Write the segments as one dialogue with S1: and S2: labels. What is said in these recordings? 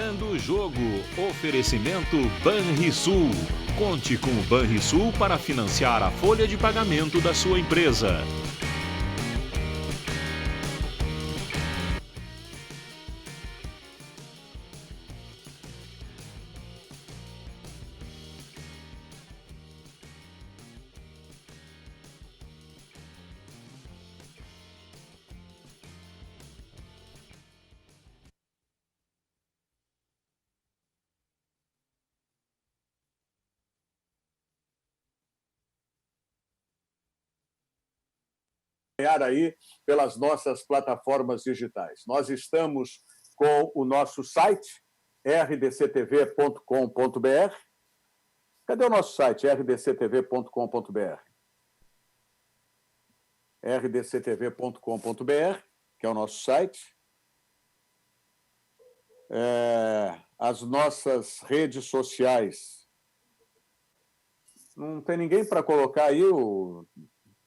S1: Virando o Jogo. Oferecimento Banrisul. Conte com o Banrisul para financiar a folha de pagamento da sua empresa.
S2: Aí pelas nossas plataformas digitais. Nós estamos com o nosso site, rdctv.com.br. Cadê o nosso site, rdctv.com.br? rdctv.com.br, que é o nosso site. As nossas redes sociais. Não tem ninguém para colocar aí o...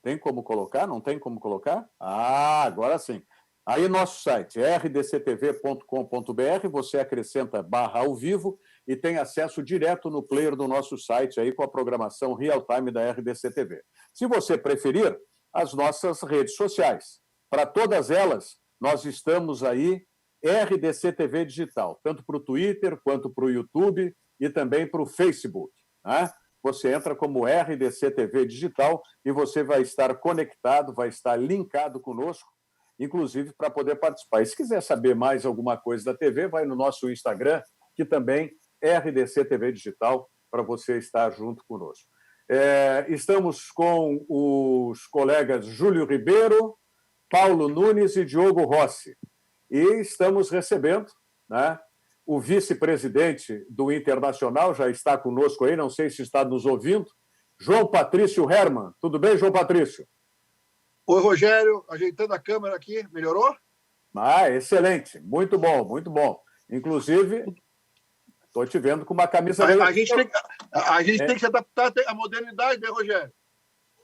S2: Tem como colocar? Não tem como colocar? Ah, agora sim. Aí nosso site, rdctv.com.br, você acrescenta / ao vivo e tem acesso direto no player do nosso site aí com a programação real-time da RDC-TV. Se você preferir, as nossas redes sociais. Para todas elas, nós estamos aí, RDC-TV Digital, tanto para o Twitter, quanto para o YouTube e também para o Facebook, né? Você entra como RDC TV Digital e você vai estar conectado, vai estar linkado conosco, inclusive para poder participar. E se quiser saber mais alguma coisa da TV, vai no nosso Instagram, que também é RDC TV Digital, para você estar junto conosco. Estamos com os colegas Júlio Ribeiro, Paulo Nunes e Diogo Rossi. E estamos recebendo, né, o vice-presidente do Internacional, já está conosco aí, não sei se está nos ouvindo, João Patrício Herman. Tudo bem, João Patrício?
S3: Oi, Rogério. Ajeitando a câmera aqui, melhorou?
S2: Ah, excelente. Muito bom, muito bom. Inclusive, estou te vendo com uma camisa...
S3: A gente tem que se adaptar à modernidade, né, Rogério?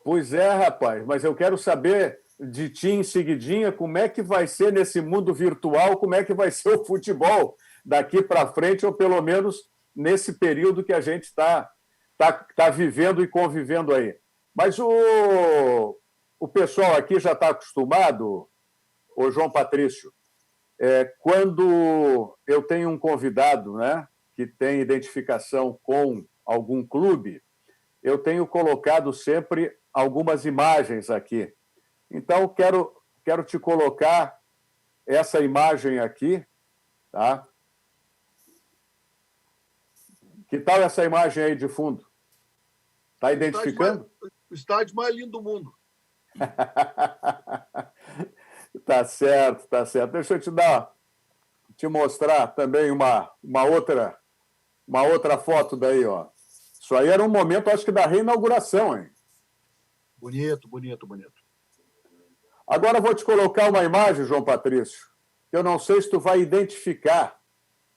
S2: Pois é, rapaz, mas eu quero saber de ti em seguidinha como é que vai ser nesse mundo virtual, como é que vai ser o futebol daqui para frente, ou pelo menos nesse período que a gente está vivendo e convivendo aí. Mas o pessoal aqui já está acostumado, o João Patrício, quando eu tenho um convidado, né, que tem identificação com algum clube, eu tenho colocado sempre algumas imagens aqui. Então, quero te colocar essa imagem aqui, tá? Que tal essa imagem aí de fundo? Está identificando?
S3: O estádio mais lindo do mundo.
S2: Tá certo, tá certo. Deixa eu te mostrar também uma outra foto daí, ó. Isso aí era um momento, acho que, da reinauguração, hein?
S3: Bonito, bonito, bonito.
S2: Agora eu vou te colocar uma imagem, João Patrício, que eu não sei se tu vai identificar,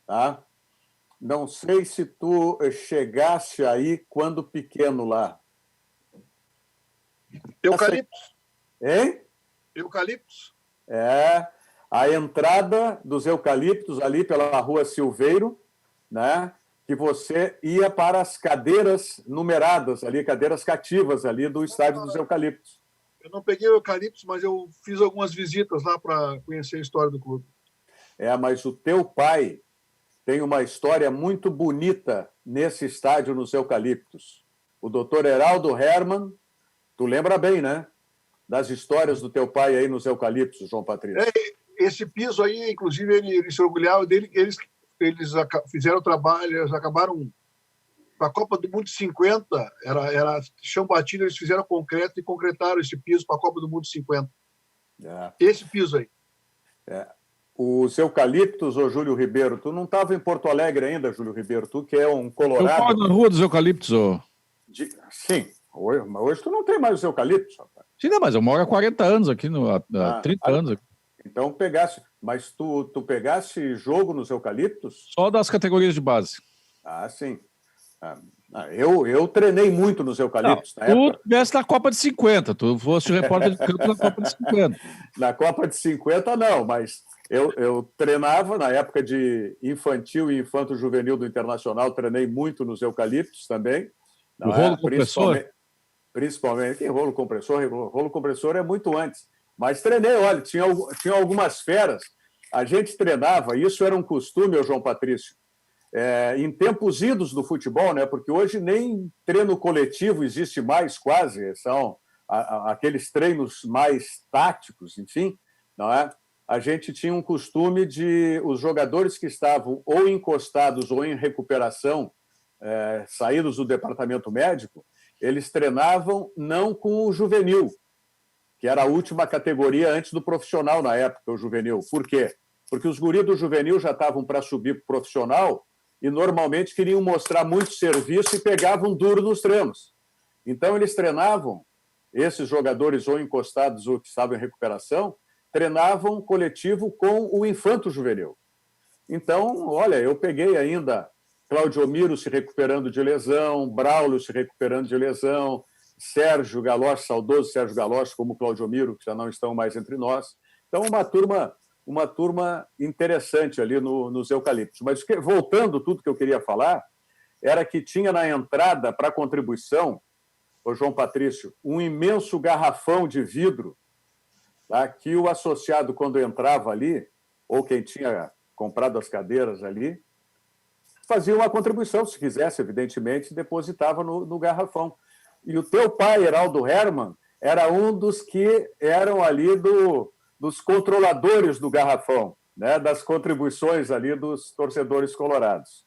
S2: tá? Não sei se tu chegaste aí quando pequeno lá.
S3: Eucaliptos.
S2: Hein?
S3: Eucaliptos.
S2: A entrada dos eucaliptos ali pela Rua Silveiro, né? Que você ia para as cadeiras numeradas ali, cadeiras cativas ali do Estádio dos Eucaliptos.
S3: Eu não peguei o eucaliptos, mas eu fiz algumas visitas lá para conhecer a história do clube.
S2: Mas o teu pai tem uma história muito bonita nesse estádio nos Eucaliptos. O doutor Heraldo Herman, tu lembra bem, né? Das histórias do teu pai aí nos Eucaliptos, João Patrício.
S3: Esse piso aí, inclusive, ele se orgulhava dele, eles fizeram o trabalho, eles acabaram... A Copa do Mundo 50, era chão batido, eles fizeram concreto e concretaram esse piso para a Copa do Mundo 50. Esse piso aí.
S2: Os Eucaliptos, ô Júlio Ribeiro, tu não estava em Porto Alegre ainda, Júlio Ribeiro, tu que é um colorado...
S4: Eu moro na Rua dos Eucaliptos, ô.
S2: Sim, hoje tu não tem mais os Eucaliptos, rapaz.
S4: Sim, não, mas eu moro há 40 anos aqui, há 30 anos. Aqui.
S2: Então pegasse... Mas tu pegasse jogo nos Eucaliptos?
S4: Só das categorias de base.
S2: Ah, sim. Eu treinei muito nos eucaliptos na época.
S4: Tu estivesse na Copa de 50, tu fosse o repórter de campo na Copa de 50.
S2: Na Copa de 50, não, mas eu treinava na época de infantil e infanto-juvenil do Internacional, treinei muito nos eucaliptos também.
S4: O rolo compressor?
S2: Principalmente. Tem rolo compressor? Rolo compressor é muito antes. Mas treinei, olha, tinha algumas feras. A gente treinava, isso era um costume, João Patrício, em tempos idos do futebol, né? Porque hoje nem treino coletivo existe mais, quase, são aqueles treinos mais táticos, enfim, não é? A gente tinha um costume de os jogadores que estavam ou encostados ou em recuperação, saídos do departamento médico, eles treinavam não com o juvenil, que era a última categoria antes do profissional na época, o juvenil. Por quê? Porque os guris do juvenil já estavam para subir para o profissional e normalmente queriam mostrar muito serviço e pegavam duro nos treinos. Então, eles treinavam, esses jogadores ou encostados ou que estavam em recuperação, treinavam coletivo com o infanto-juvenil. Então, olha, eu peguei ainda Claudio Miro se recuperando de lesão, Braulio se recuperando de lesão, Sérgio Galoche, saudoso Sérgio Galoche, como Claudio Miro, que já não estão mais entre nós. Então, uma turma interessante ali nos eucaliptos. Mas, voltando, tudo que eu queria falar era que tinha na entrada para contribuição, o João Patrício, um imenso garrafão de vidro, tá, que o associado, quando entrava ali, ou quem tinha comprado as cadeiras ali, fazia uma contribuição, se quisesse, evidentemente, depositava no garrafão. E o teu pai, Heraldo Hermann, era um dos que eram ali dos controladores do garrafão, né, das contribuições ali dos torcedores colorados.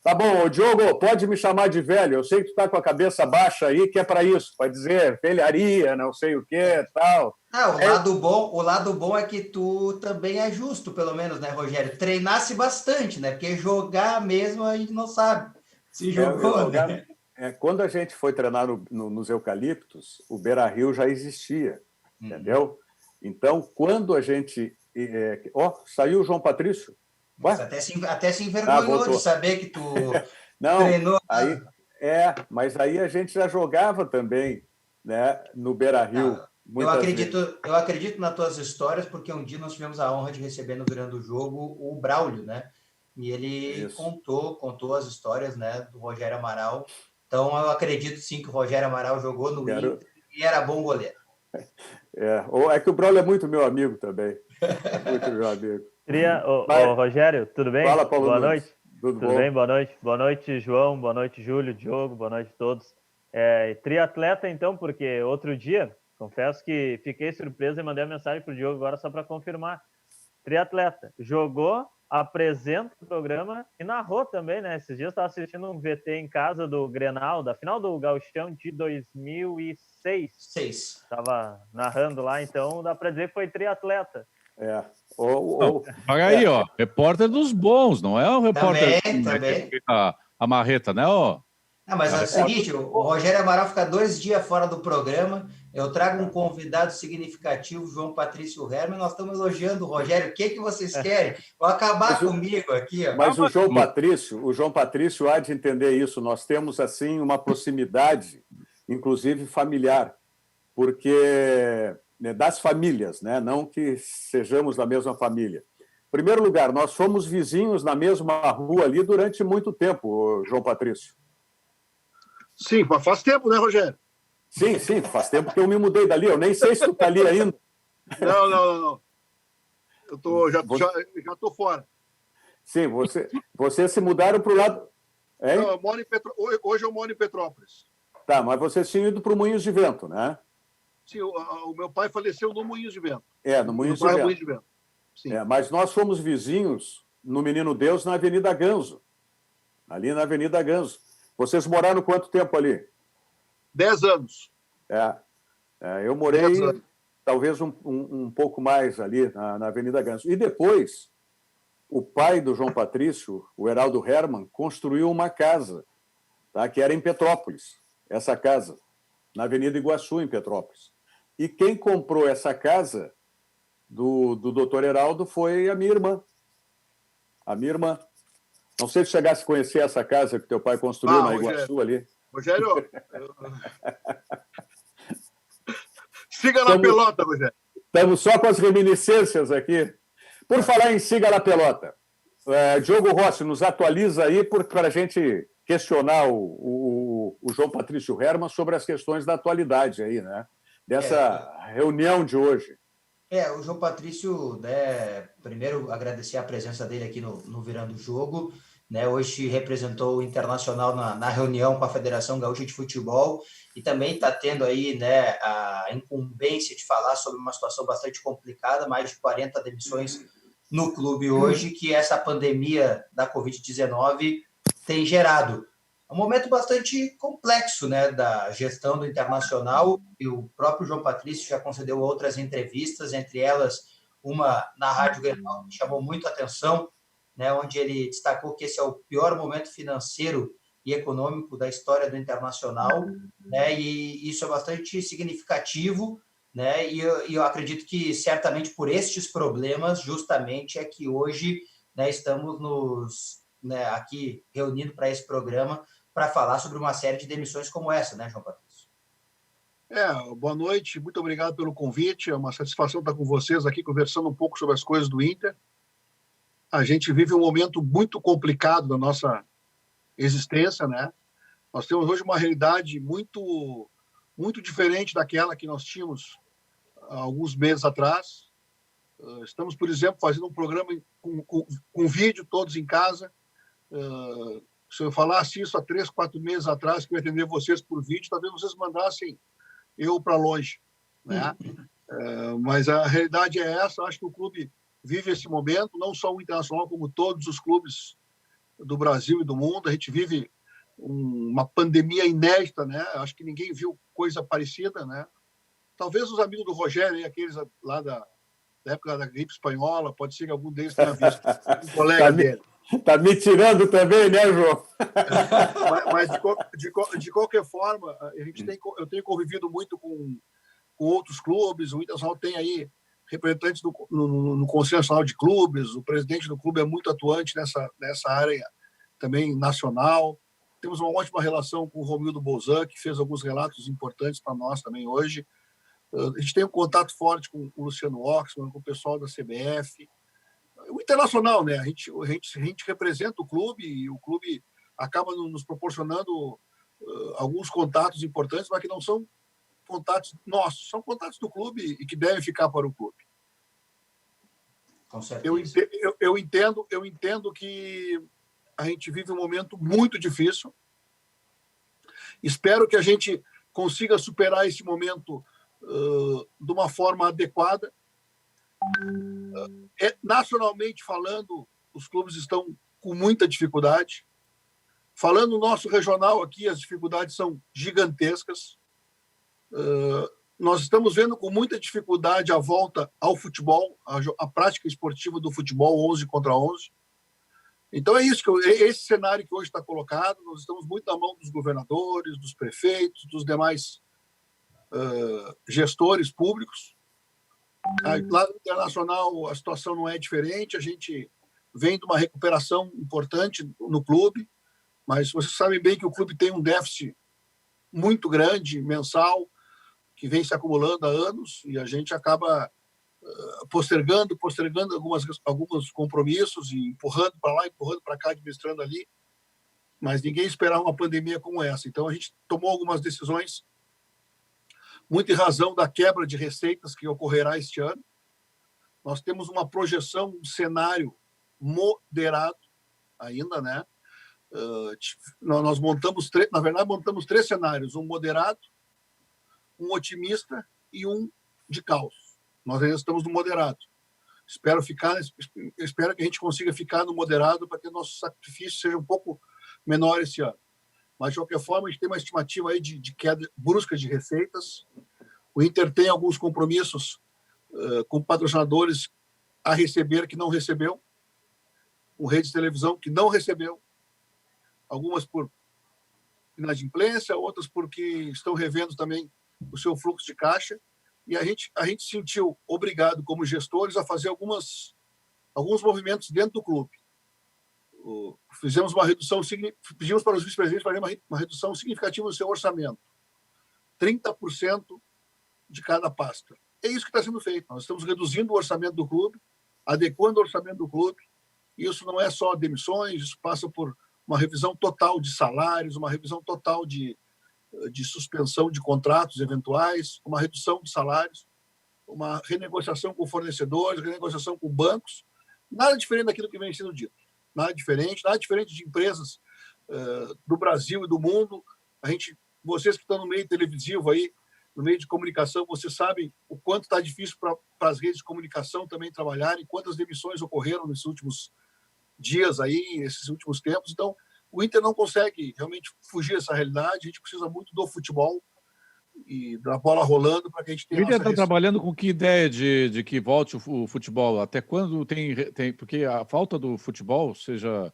S2: Tá bom, Diogo, pode me chamar de velho. Eu sei que tu tá com a cabeça baixa aí, que é para isso, para dizer velharia, não sei o que, tal.
S5: O lado bom é que tu também é justo, pelo menos, né, Rogério? Treinasse bastante, né? Porque jogar mesmo a gente não sabe se jogou, né?
S2: Quando a gente foi treinar nos eucaliptos, o Beira-Rio já existia, entendeu? Então, quando a gente... saiu o João Patrício.
S5: Até se envergonhou de saber que tu treinou.
S2: Mas aí a gente já jogava também, né, no Beira-Rio.
S5: Eu acredito nas tuas histórias, porque um dia nós tivemos a honra de receber no Virando o Jogo o Braulio, né? E ele contou as histórias, né, do Rogério Amaral. Então, eu acredito sim que o Rogério Amaral jogou no Inter e era bom goleiro.
S2: É que o Braulio é muito meu amigo também. É muito meu amigo.
S6: Rogério, tudo bem?
S2: Fala, Paulo.
S6: Boa noite.
S2: Tudo
S6: bom? Bem? Boa noite. Boa noite, João. Boa noite, Júlio, Diogo. Boa noite a todos. Triatleta, então, porque outro dia, confesso que fiquei surpreso e mandei a mensagem para o Diogo agora só para confirmar. Triatleta. Jogou, apresenta o programa e narrou também, né? Esses dias eu estava assistindo um VT em casa do Grenal, da final do Gauchão de 2006. Estava narrando lá, então dá para dizer que foi triatleta.
S4: Olha aí, repórter dos bons, não é o repórter
S5: também.
S4: A marreta, né?
S5: Mas é o seguinte, o Rogério Amaral fica 2 dias fora do programa, eu trago um convidado significativo, João Patrício Hermann, nós estamos elogiando o Rogério, o que vocês querem? Vão acabar comigo aqui.
S2: Mas o João Patrício há de entender isso, nós temos, assim, uma proximidade, inclusive familiar, porque... das famílias, né? Não que sejamos da mesma família. Em primeiro lugar, nós fomos vizinhos na mesma rua ali durante muito tempo, João Patrício.
S3: Sim, faz tempo, né, Rogério?
S2: Sim, faz tempo que eu me mudei dali. Eu nem sei se tu está ali ainda.
S3: Não. Já estou fora.
S2: Sim, vocês se mudaram para o lado...
S3: Não, hoje eu moro em Petrópolis.
S2: Tá, mas vocês tinham ido para o Moinhos de Vento, né?
S3: Sim, o meu pai faleceu no Moinhos de Vento.
S2: No Moinhos de Vento. Sim. Mas nós fomos vizinhos no Menino Deus, na Avenida Ganso. Ali na Avenida Ganso. Vocês moraram quanto tempo ali?
S3: 10 anos.
S2: Eu morei talvez um pouco mais ali na Avenida Ganso. E depois, o pai do João Patrício, o Heraldo Hermann, construiu uma casa, tá, que era em Petrópolis, essa casa, na Avenida Iguaçu, em Petrópolis. E quem comprou essa casa do doutor Heraldo foi a minha irmã. Não sei se chegasse a conhecer essa casa que teu pai construiu na Iguaçu ali.
S3: Rogério, siga na pelota, Rogério.
S2: Estamos só com as reminiscências aqui. Por falar em siga na pelota, Diogo Rossi, nos atualiza aí para a gente questionar o João Patrício Hermann sobre as questões da atualidade aí, né? Dessa reunião de hoje.
S5: O João Patrício, né, primeiro agradecer a presença dele aqui no Virando o Jogo, né, hoje representou o Internacional na reunião com a Federação Gaúcha de Futebol e também está tendo aí, né, a incumbência de falar sobre uma situação bastante complicada, mais de 40 demissões no clube hoje, que essa pandemia da Covid-19 tem gerado. É um momento bastante complexo, né, da gestão do Internacional, e o próprio João Patrício já concedeu outras entrevistas, entre elas uma na Rádio Grenal, que chamou muito a atenção, né, onde ele destacou que esse é o pior momento financeiro e econômico da história do Internacional, né, e isso é bastante significativo, né, e eu acredito que certamente por estes problemas, justamente, é que hoje, né, estamos aqui reunindo para esse programa para falar sobre uma série de demissões como essa, né, João Patrício?
S3: Boa noite, muito obrigado pelo convite, é uma satisfação estar com vocês aqui conversando um pouco sobre as coisas do Inter. A gente vive um momento muito complicado da nossa existência, né? Nós temos hoje uma realidade muito, muito diferente daquela que nós tínhamos há alguns meses atrás. Estamos, por exemplo, fazendo um programa com vídeo, todos em casa. Se eu falasse isso há 3, 4 meses atrás, que eu ia atender vocês por vídeo, talvez vocês mandassem eu para longe, né? Mas a realidade é essa. Acho que o clube vive esse momento, não só o Internacional, como todos os clubes do Brasil e do mundo. A gente vive uma pandemia inédita, né? Acho que ninguém viu coisa parecida, né? Talvez os amigos do Rogério, aqueles lá da época da gripe espanhola, pode ser que algum deles tenha visto um colega dele.
S2: Está me tirando também, né, João?
S3: Mas de qualquer forma, eu tenho convivido muito com outros clubes. O Internacional tem aí representantes no Conselho Nacional de Clubes, o presidente do clube é muito atuante nessa área também nacional. Temos uma ótima relação com o Romildo Bolzan, que fez alguns relatos importantes para nós também hoje. A gente tem um contato forte com o Luciano Oxman, com o pessoal da CBF. O Internacional, né? A gente representa o clube e o clube acaba nos proporcionando alguns contatos importantes, mas que não são contatos nossos, são contatos do clube e que devem ficar para o clube.
S5: Com certeza.
S3: Eu entendo que a gente vive um momento muito difícil. Espero que a gente consiga superar esse momento de uma forma adequada. Nacionalmente falando, os clubes estão com muita dificuldade. Falando no nosso regional aqui, as dificuldades são gigantescas. Nós estamos vendo com muita dificuldade a volta ao futebol, a prática esportiva do futebol 11 contra 11. Então é esse cenário que hoje está colocado. Nós estamos muito na mão dos governadores, dos prefeitos, dos demais gestores públicos. Lá no Internacional a situação não é diferente. A gente vem de uma recuperação importante no clube, mas vocês sabem bem que o clube tem um déficit muito grande mensal que vem se acumulando há anos e a gente acaba postergando alguns compromissos e empurrando para lá, empurrando para cá, administrando ali, mas ninguém esperava uma pandemia como essa. Então a gente tomou algumas decisões muito em razão da quebra de receitas que ocorrerá este ano. Nós temos uma projeção, um cenário moderado ainda, né? Nós montamos montamos 3 cenários: um moderado, um otimista e um de caos. Nós ainda estamos no moderado. Espero que a gente consiga ficar no moderado para que o nosso sacrifício seja um pouco menor esse ano. Mas, de qualquer forma, a gente tem uma estimativa aí de queda brusca de receitas. O Inter tem alguns compromissos com patrocinadores a receber que não recebeu, com rede de televisão que não recebeu, algumas por inadimplência, outras porque estão revendo também o seu fluxo de caixa. E a gente se sentiu obrigado, como gestores, a fazer alguns movimentos dentro do clube. fizemos uma redução, pedimos para os vice-presidentes fazerem uma redução significativa do seu orçamento. 30% de cada pasta. É isso que está sendo feito. Nós estamos reduzindo o orçamento do clube, adequando o orçamento do clube. Isso não é só demissões, isso passa por uma revisão total de salários, uma revisão total de suspensão de contratos eventuais, uma redução de salários, uma renegociação com fornecedores, renegociação com bancos. Nada diferente daquilo que vem sendo dito. Nada diferente de empresas do Brasil e do mundo. Vocês que estão no meio televisivo aí, no meio de comunicação, vocês sabem o quanto está difícil para as redes de comunicação também trabalharem, quantas demissões ocorreram nesses últimos dias aí, nesses últimos tempos. Então, o Inter não consegue realmente fugir dessa realidade. A gente precisa muito do futebol e da bola rolando para que a gente tenha...
S4: O Inter está trabalhando com que ideia de que volte o futebol? Até quando tem... Porque a falta do futebol, seja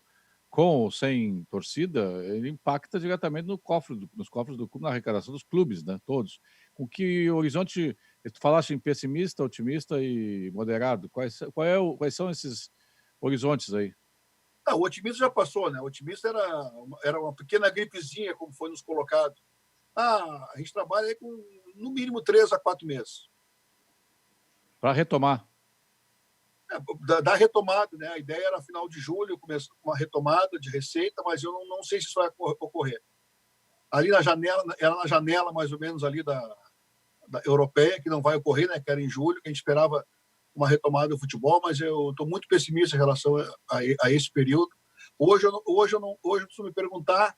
S4: com ou sem torcida, ele impacta diretamente nos cofres do clube, na arrecadação dos clubes, né? Todos. Com que horizonte... Tu falaste em pessimista, otimista e moderado. Quais são esses horizontes aí?
S3: O otimismo já passou, né? O otimismo era uma pequena gripezinha, como foi nos colocado. A gente trabalha aí com, no mínimo, 3 a 4 meses.
S4: Para retomar.
S3: Da retomada, né? A ideia era final de julho, começar uma retomada de receita, mas eu não sei se isso vai ocorrer. Ali na janela, mais ou menos, ali da europeia, que não vai ocorrer, né? Que era em julho, que a gente esperava uma retomada do futebol, mas eu estou muito pessimista em relação a esse período. Hoje, se me perguntar,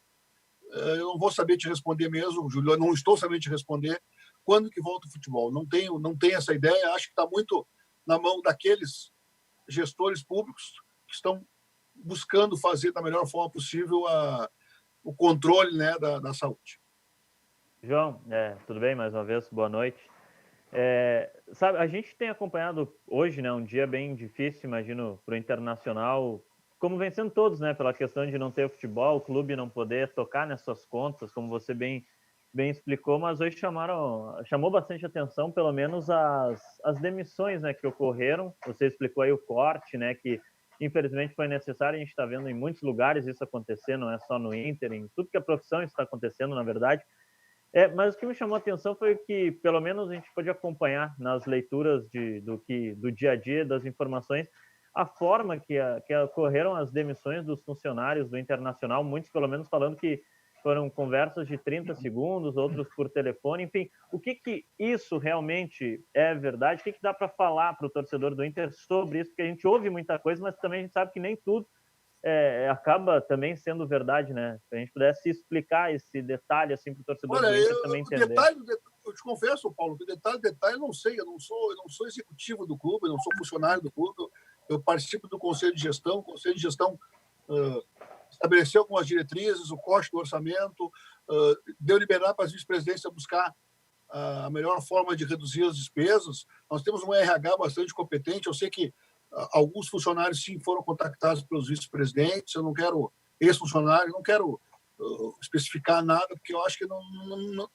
S3: eu não vou saber te responder mesmo, Júlio, eu não estou sabendo te responder quando que volta o futebol. Não tenho essa ideia, acho que está muito na mão daqueles gestores públicos que estão buscando fazer da melhor forma possível o controle, né, da saúde.
S6: João, tudo bem? Mais uma vez, boa noite. Sabe, a gente tem acompanhado hoje, né, um dia bem difícil, imagino, para o Internacional, como vem sendo todos, né, pela questão de não ter futebol, o clube não poder tocar nessas contas, como você bem explicou, mas hoje chamou bastante atenção, pelo menos as demissões, né, que ocorreram. Você explicou aí o corte, né, que infelizmente foi necessário. A gente está vendo em muitos lugares isso acontecer, não é só no Inter, em tudo que a profissão está acontecendo, na verdade. Mas o que me chamou a atenção foi que, pelo menos, a gente pôde acompanhar nas leituras do dia a dia, das informações, a forma que ocorreram as demissões dos funcionários do Internacional, muitos, pelo menos, falando que foram conversas de 30 segundos, outros por telefone, enfim. O que isso realmente é verdade? O que dá para falar para o torcedor do Inter sobre isso? Porque a gente ouve muita coisa, mas também a gente sabe que nem tudo acaba também sendo verdade, né? Se a gente pudesse explicar esse detalhe assim para o torcedor do Inter também entender.
S3: Eu te confesso, Paulo, que detalhe eu não sei. Eu não sou executivo do clube, eu não sou funcionário do clube. Eu participo do conselho de gestão. O conselho de gestão estabeleceu algumas diretrizes, o corte do orçamento, deu liberdade para as vice-presidências buscar a melhor forma de reduzir as despesas. Nós temos um RH bastante competente. Eu sei que alguns funcionários, sim, foram contactados pelos vice-presidentes. Eu não quero ex-funcionário, não quero especificar nada, porque eu acho que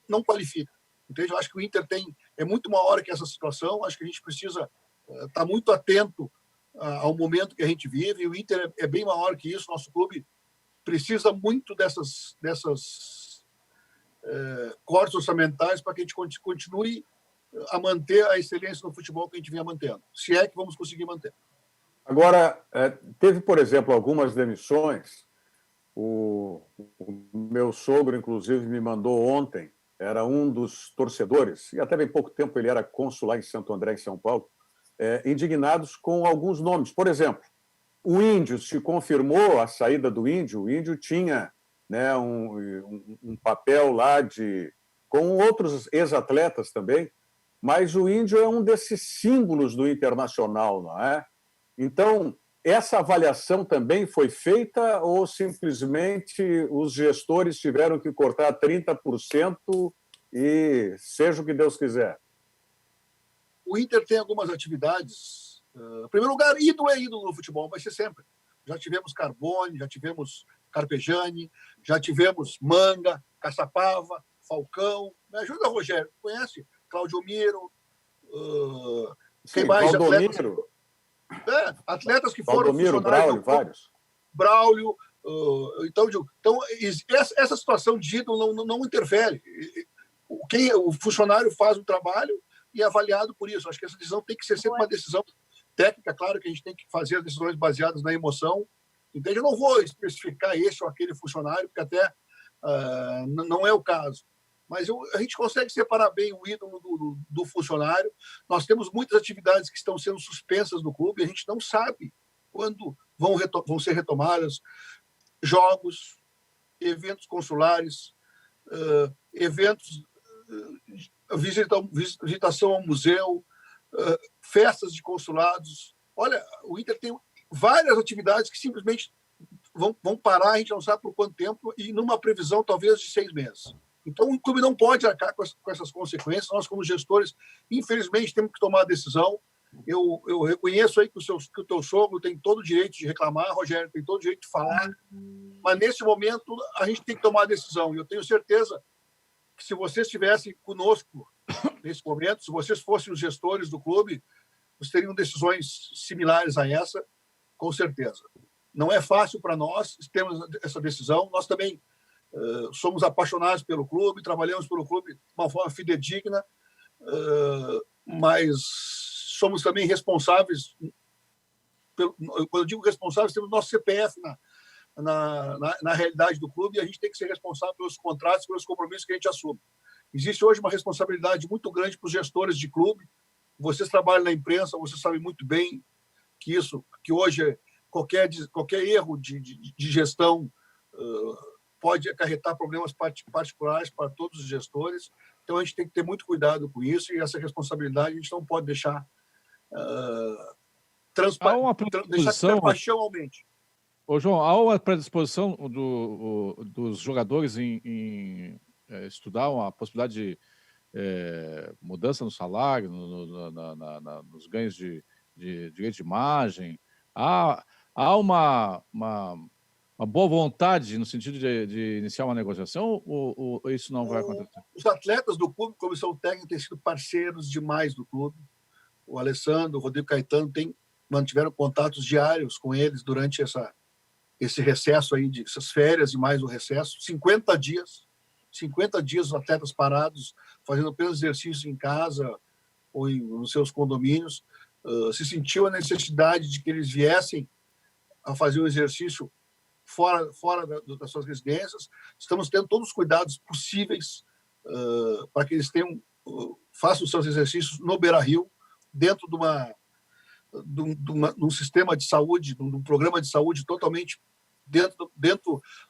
S3: não qualifica. Entende? Eu acho que o Inter é muito maior que essa situação. Acho que a gente precisa estar muito atento ao momento que a gente vive. O Inter é bem maior que isso. Nosso clube precisa muito dessas cortes orçamentais para que a gente continue a manter a excelência no futebol que a gente vinha mantendo, se é que vamos conseguir manter.
S2: Agora, teve, por exemplo, algumas demissões. O meu sogro, inclusive, me mandou ontem, era um dos torcedores, e até bem pouco tempo ele era cônsul lá em Santo André, em São Paulo, indignados com alguns nomes. Por exemplo, o Índio, se confirmou a saída do Índio. O Índio tinha, né, um papel lá com outros ex-atletas também, mas o Índio é um desses símbolos do Internacional, não é? Então, essa avaliação também foi feita ou simplesmente os gestores tiveram que cortar 30% e seja o que Deus quiser?
S3: O Inter tem algumas atividades. Em primeiro lugar, ídolo é ídolo no futebol, vai ser sempre. Já tivemos Carbone, já tivemos Carpegiani, já tivemos Manga, Caçapava, Falcão. Me ajuda, Rogério, conhece? Claudio Miro,
S2: quem mais? Valdomiro.
S3: Atletas que foram
S2: Valdomiro,
S3: funcionários
S2: Braulio, vários.
S3: Braulio. Então, essa situação de ídolo não interfere. O funcionário faz um trabalho e é avaliado por isso. Acho que essa decisão tem que ser sempre uma decisão técnica. Claro que a gente tem que fazer as decisões baseadas na emoção. Entende? Eu não vou especificar esse ou aquele funcionário, porque até não é o caso. Mas a gente consegue separar bem o ídolo do funcionário. Nós temos muitas atividades que estão sendo suspensas do clube, a gente não sabe quando vão ser retomadas. Jogos, eventos consulares, eventos, visitação ao museu, festas de consulados. Olha, o Inter tem várias atividades que simplesmente vão parar, a gente não sabe por quanto tempo, e numa previsão talvez de 6 meses. Então, o clube não pode arcar com essas consequências. Nós, como gestores, infelizmente, temos que tomar a decisão. Eu reconheço aí que o teu sogro tem todo o direito de reclamar, Rogério tem todo o direito de falar, mas nesse momento a gente tem que tomar a decisão. E eu tenho certeza que se vocês estivessem conosco nesse momento, se vocês fossem os gestores do clube, vocês teriam decisões similares a essa, com certeza. Não é fácil para nós termos essa decisão. Nós também somos apaixonados pelo clube, trabalhamos pelo clube de uma forma fidedigna, mas somos também responsáveis. Quando eu digo responsáveis, temos nosso CPF na realidade do clube, e a gente tem que ser responsável pelos contratos, pelos compromissos que a gente assume. Existe hoje uma responsabilidade muito grande para os gestores de clube. Vocês trabalham na imprensa, vocês sabem muito bem que hoje qualquer erro de gestão pode acarretar problemas particulares para todos os gestores. Então, a gente tem que ter muito cuidado com isso, e essa responsabilidade a gente não pode deixar deixar que a paixão aumente.
S4: Ô, João, há uma predisposição dos jogadores em estudar uma possibilidade de mudança no salário, nos ganhos de direito de imagem? Há uma boa vontade no sentido de iniciar uma negociação, ou isso não vai acontecer?
S3: Os atletas do clube, comissão técnica, têm sido parceiros demais do clube. O Alessandro, o Rodrigo Caetano mantiveram contatos diários com eles durante esse recesso aí, essas férias e mais o recesso. 50 dias os atletas parados, fazendo apenas exercícios em casa ou nos seus condomínios. Se sentiu a necessidade de que eles viessem a fazer o exercício fora das suas residências. Estamos tendo todos os cuidados possíveis para que eles façam os seus exercícios no Beira-Rio, dentro de um sistema de saúde, de um programa de saúde totalmente dentro de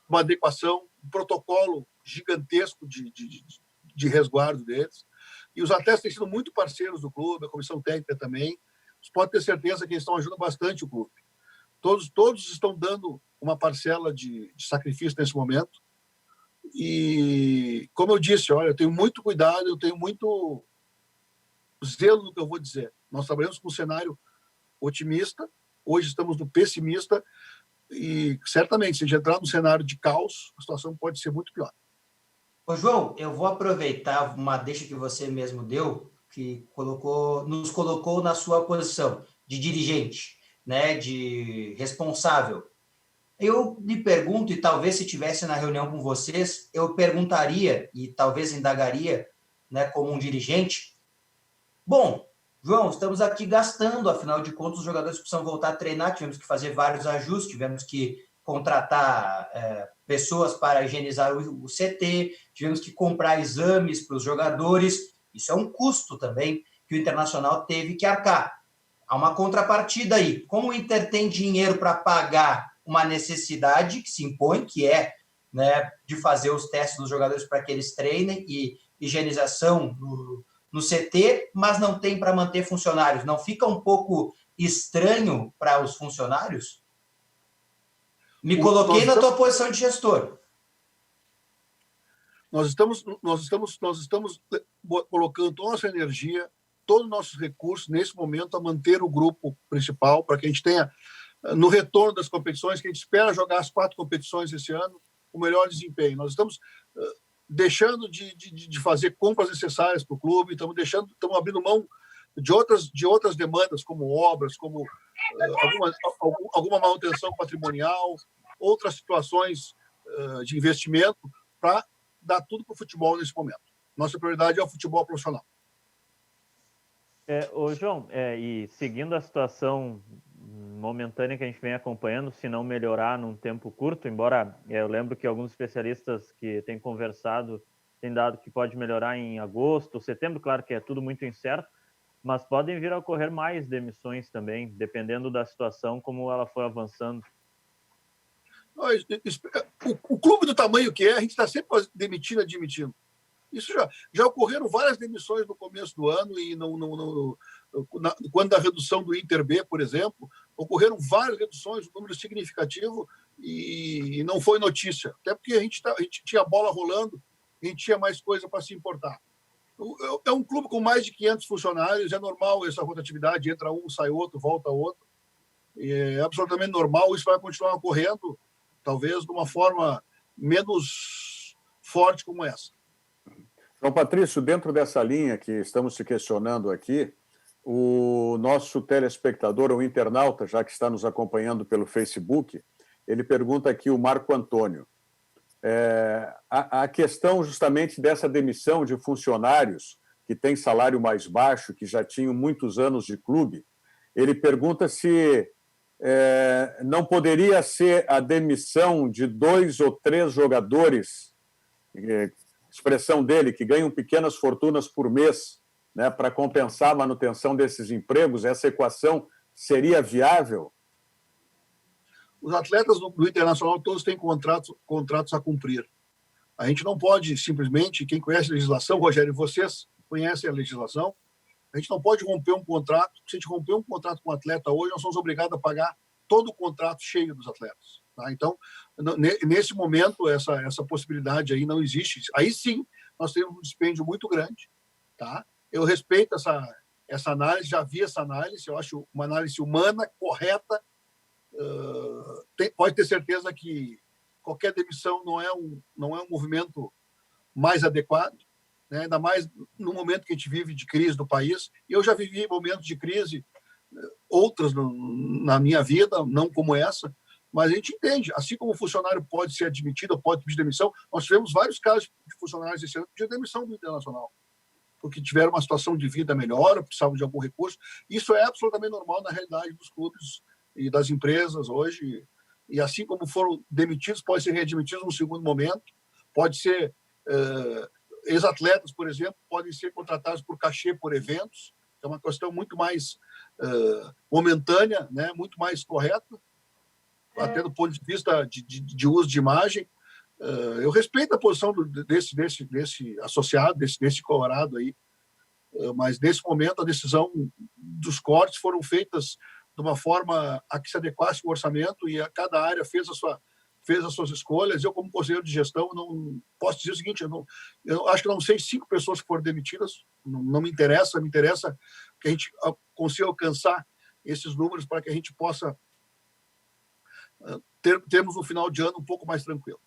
S3: uma adequação, um protocolo gigantesco de resguardo deles. E os atletas têm sido muito parceiros do clube, a comissão técnica também. Você pode ter certeza que eles estão ajudando bastante o clube. Todos estão dando uma parcela de sacrifício nesse momento. E, como eu disse, olha, eu tenho muito cuidado, eu tenho muito zelo no que eu vou dizer. Nós trabalhamos com um cenário otimista, hoje estamos no pessimista, e certamente, se a gente entrar no cenário de caos, a situação pode ser muito pior.
S5: Ô, João, eu vou aproveitar uma deixa que você mesmo deu, que nos colocou na sua posição de dirigente, né, de responsável. Eu me pergunto, e talvez se estivesse na reunião com vocês, eu perguntaria e talvez indagaria, né, como um dirigente, bom, João, estamos aqui gastando, afinal de contas os jogadores precisam voltar a treinar, tivemos que fazer vários ajustes, tivemos que contratar pessoas para higienizar o CT, tivemos que comprar exames para os jogadores, isso é um custo também que o Internacional teve que arcar. Há uma contrapartida aí. Como o Inter tem dinheiro para pagar uma necessidade que se impõe, que é, né, de fazer os testes dos jogadores para que eles treinem e higienização no CT, mas não tem para manter funcionários. Não fica um pouco estranho para os funcionários? Me coloquei na tua posição de gestor.
S3: Nós estamos colocando toda a nossa energia, todos os nossos recursos nesse momento a manter o grupo principal, para que a gente tenha, no retorno das competições, que a gente espera jogar as 4 competições esse ano, o melhor desempenho. Nós estamos deixando de fazer compras necessárias para o clube, estamos abrindo mão de outras demandas, como obras, como alguma manutenção patrimonial, outras situações de investimento, para dar tudo para o futebol nesse momento. Nossa prioridade é o futebol profissional.
S6: Ô João, e seguindo a situação momentânea que a gente vem acompanhando, se não melhorar num tempo curto, embora eu lembro que alguns especialistas que têm conversado têm dado que pode melhorar em agosto, setembro, claro que é tudo muito incerto, mas podem vir a ocorrer mais demissões também, dependendo da situação, como ela for avançando.
S3: O clube do tamanho que é, a gente está sempre demitindo, admitindo. Isso já ocorreram várias demissões no começo do ano e quando da redução do Inter B, por exemplo, ocorreram várias reduções, um número significativo, e não foi notícia. Até porque a gente tinha a bola rolando, a gente tinha mais coisa para se importar. É um clube com mais de 500 funcionários, é normal essa rotatividade, entra um, sai outro, volta outro. É absolutamente normal, isso vai continuar ocorrendo, talvez de uma forma menos forte como essa.
S2: João Patrício, dentro dessa linha que estamos se questionando aqui, o nosso telespectador, o internauta, já que está nos acompanhando pelo Facebook, ele pergunta aqui, o Marco Antônio, a questão justamente dessa demissão de funcionários que têm salário mais baixo, que já tinham muitos anos de clube, ele pergunta se não poderia ser a demissão de 2 ou 3 jogadores, expressão dele, que ganham pequenas fortunas por mês, né, para compensar a manutenção desses empregos. Essa equação seria viável?
S3: Os atletas do Internacional todos têm contratos a cumprir. A gente não pode simplesmente, quem conhece a legislação, Rogério, vocês conhecem a legislação, a gente não pode romper um contrato. Se a gente romper um contrato com um atleta hoje, nós somos obrigados a pagar todo o contrato cheio dos atletas. Tá? Então, nesse momento, essa possibilidade aí não existe. Aí sim, nós temos um dispêndio muito grande. Tá? Eu respeito essa análise, já vi essa análise, eu acho uma análise humana, correta. Pode ter certeza que qualquer demissão não é um movimento mais adequado, né? Ainda mais no momento que a gente vive de crise do país. Eu já vivi momentos de crise, outras na minha vida, não como essa, mas a gente entende, assim como o funcionário pode ser admitido, pode pedir demissão, nós tivemos vários casos de funcionários esse ano que pediram demissão do Internacional, porque tiveram uma situação de vida melhor, precisavam de algum recurso. Isso é absolutamente normal na realidade dos clubes e das empresas hoje, e assim como foram demitidos, podem ser readmitidos num segundo momento, pode ser ex-atletas, por exemplo, podem ser contratados por cachê, por eventos, é uma questão muito mais momentânea, né, muito mais correta, até do ponto de vista de uso de imagem. Eu respeito a posição desse associado, desse colorado aí, mas nesse momento a decisão dos cortes foram feitas de uma forma a que se adequasse o orçamento, e a cada área fez as suas escolhas. Eu, como conselheiro de gestão, não posso dizer o seguinte: eu acho que não sei 5 pessoas que foram demitidas, não me interessa, me interessa que a gente consiga alcançar esses números para que a gente possa termos um final de ano um pouco mais tranquilo.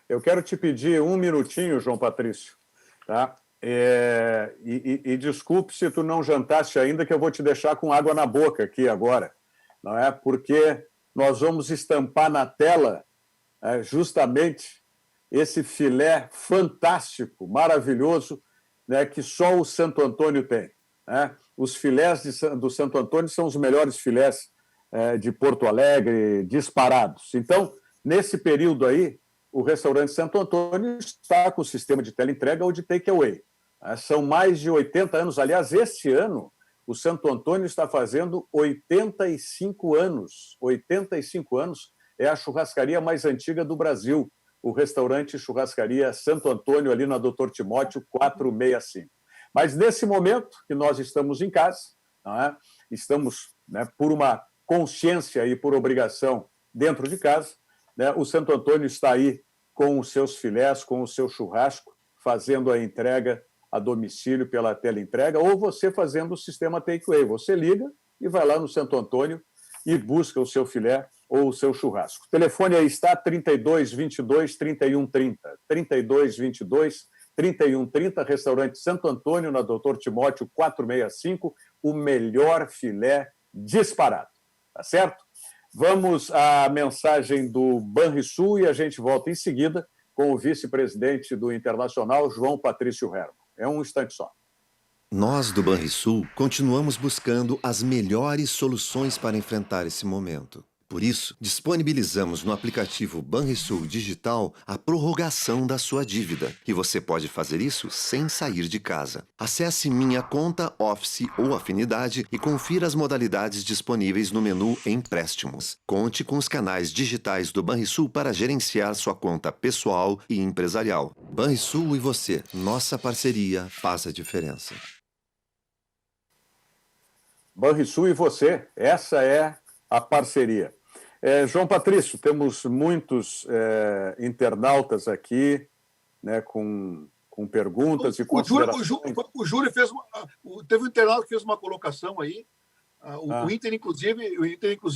S2: Eu quero te pedir um minutinho, João Patrício, tá? E desculpe se tu não jantaste ainda, que eu vou te deixar com água na boca aqui agora, não é? Porque nós vamos estampar na tela justamente esse filé fantástico, maravilhoso, né, que só o Santo Antônio tem, né? Os filés do Santo Antônio são os melhores filés de Porto Alegre, disparados. Então, nesse período aí, o restaurante Santo Antônio está com o sistema de teleentrega ou de takeaway. São mais de 80 anos. Aliás, este ano, o Santo Antônio está fazendo 85 anos. 85 anos é a churrascaria mais antiga do Brasil, o restaurante Churrascaria Santo Antônio, ali na Doutor Timóteo 465. Mas nesse momento que nós estamos em casa, não é? Estamos, né, por uma consciência e por obrigação dentro de casa, né, o Santo Antônio está aí com os seus filés, com o seu churrasco, fazendo a entrega a domicílio pela teleentrega, ou você fazendo o sistema takeaway. Você liga e vai lá no Santo Antônio e busca o seu filé ou o seu churrasco. O telefone aí está 3222-3130. 3222 3130, restaurante Santo Antônio, na Doutor Timóteo 465, o melhor filé disparado. Tá certo? Vamos à mensagem do Banrisul e a gente volta em seguida com o vice-presidente do Internacional, João Patrício Herman. É um instante só.
S7: Nós do Banrisul continuamos buscando as melhores soluções para enfrentar esse momento. Por isso, disponibilizamos no aplicativo Banrisul Digital a prorrogação da sua dívida. E você pode fazer isso sem sair de casa. Acesse Minha Conta, Office ou Afinidade e confira as modalidades disponíveis no menu Empréstimos. Conte com os canais digitais do Banrisul para gerenciar sua conta pessoal e empresarial. Banrisul e você, nossa parceria faz a diferença.
S2: Banrisul e você, essa é a parceria. João Patrício, temos muitos internautas aqui, né, com perguntas e considerações.
S3: O Júlio fez teve um internauta que fez uma colocação aí. O Inter, inclusive,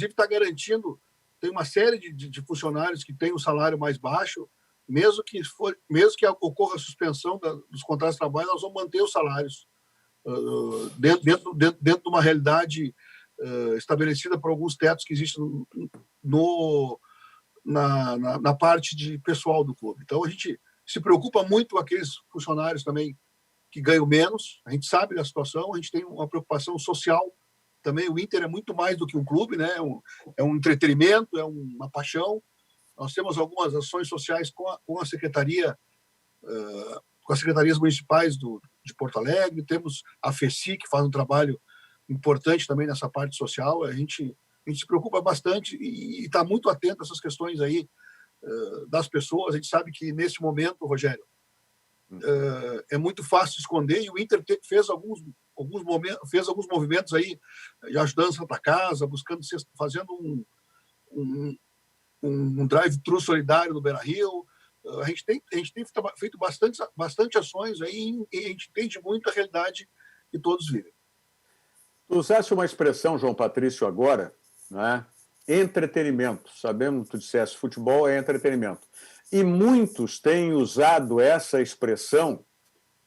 S3: está garantindo, tem uma série de funcionários que têm um salário mais baixo, mesmo que ocorra a suspensão dos contratos de trabalho, nós vamos manter os salários dentro de uma realidade estabelecida por alguns tetos que existem na parte de pessoal do clube. Então, a gente se preocupa muito com aqueles funcionários também que ganham menos. A gente sabe da situação, a gente tem uma preocupação social também. O Inter é muito mais do que um clube, né? É um entretenimento, é uma paixão. Nós temos algumas ações sociais com a secretaria, com as secretarias municipais de Porto Alegre, temos a FECI, que faz um trabalho importante também nessa parte social. A gente se preocupa bastante e está muito atento a essas questões aí das pessoas. A gente sabe que, nesse momento, Rogério, é muito fácil esconder, e o Inter fez alguns movimentos aí, ajudando a Santa Casa, fazendo um drive-thru solidário no Beira-Rio. A gente tem feito bastante ações aí, e a gente entende muito a realidade que todos vivem.
S2: Tu usaste uma expressão, João Patrício, agora, né? Entretenimento. Sabemos que tu disseste futebol é entretenimento. E muitos têm usado essa expressão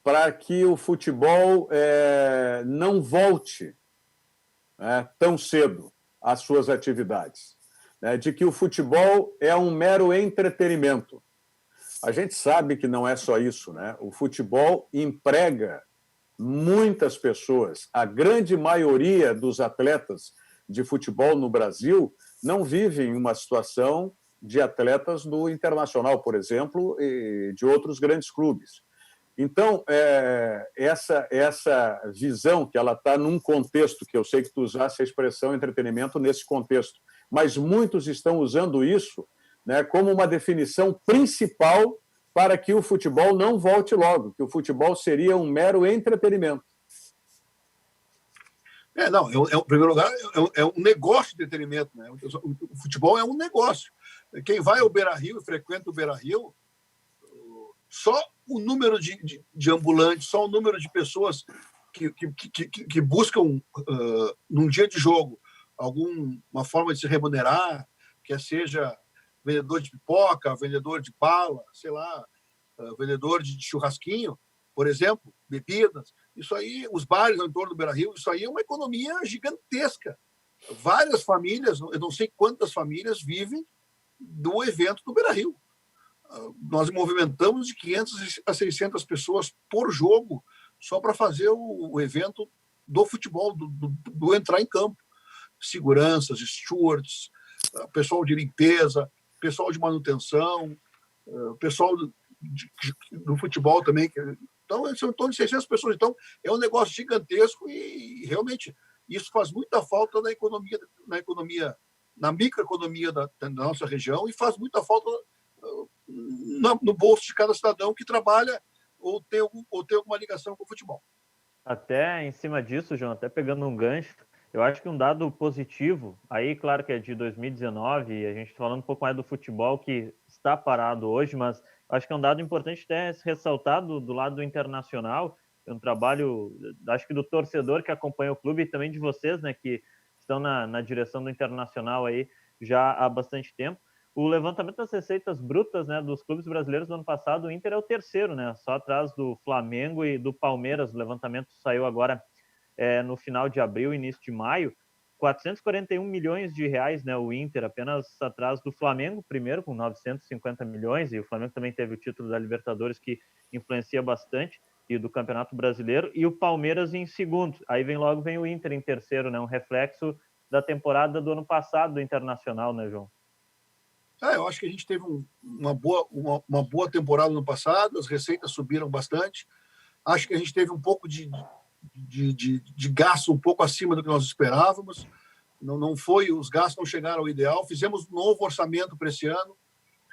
S2: para que o futebol não volte tão cedo às suas atividades, né? De que o futebol é um mero entretenimento. A gente sabe que não é só isso, né? O futebol emprega muitas pessoas. A grande maioria dos atletas de futebol no Brasil não vivem uma situação de atletas do Internacional, por exemplo, e de outros grandes clubes. Então, essa visão que ela está num contexto, que eu sei que tu usaste a expressão entretenimento nesse contexto, mas muitos estão usando isso, né, como uma definição principal para que o futebol não volte logo, que o futebol seria um mero entretenimento.
S3: Em primeiro lugar, é um negócio de entretenimento, né? O futebol é um negócio. Quem vai ao Beira-Rio e frequenta o Beira-Rio, só o número de ambulantes, só o número de pessoas que buscam, num dia de jogo, alguma forma de se remunerar, quer seja vendedor de pipoca, vendedor de bala, sei lá, vendedor de churrasquinho, por exemplo, bebidas. Isso aí, os bares ao entorno do Beira-Rio, isso aí é uma economia gigantesca. Várias famílias, eu não sei quantas famílias vivem do evento do Beira-Rio. Nós movimentamos de 500 a 600 pessoas por jogo só para fazer o evento do futebol, do entrar em campo. Seguranças, stewards, pessoal de limpeza, pessoal de manutenção, pessoal do futebol também. Então, são em torno de 600 pessoas. Então, é um negócio gigantesco e realmente isso faz muita falta na economia, na microeconomia da nossa região, e faz muita falta no bolso de cada cidadão que trabalha ou tem alguma ligação com o futebol.
S6: Até em cima disso, João, até pegando um gancho, eu acho que um dado positivo, aí claro que é de 2019, e a gente está falando um pouco mais do futebol que está parado hoje, mas acho que é um dado importante até ressaltar do lado do Internacional, é um trabalho, acho que do torcedor que acompanha o clube e também de vocês, né, que estão na direção do Internacional aí já há bastante tempo. O levantamento das receitas brutas, né, dos clubes brasileiros do ano passado, o Inter é o terceiro, né, só atrás do Flamengo e do Palmeiras. O levantamento saiu agora no final de abril, início de maio. 441 milhões de reais, né, o Inter, apenas atrás do Flamengo, primeiro, com 950 milhões, e o Flamengo também teve o título da Libertadores, que influencia bastante, e do Campeonato Brasileiro, e o Palmeiras em segundo. Aí logo vem o Inter em terceiro, né, um reflexo da temporada do ano passado do Internacional, né, João?
S3: Eu acho que a gente teve uma boa temporada no passado, as receitas subiram bastante. Acho que a gente teve um pouco de gasto um pouco acima do que nós esperávamos. Não foi, os gastos não chegaram ao ideal. Fizemos um novo orçamento para esse ano,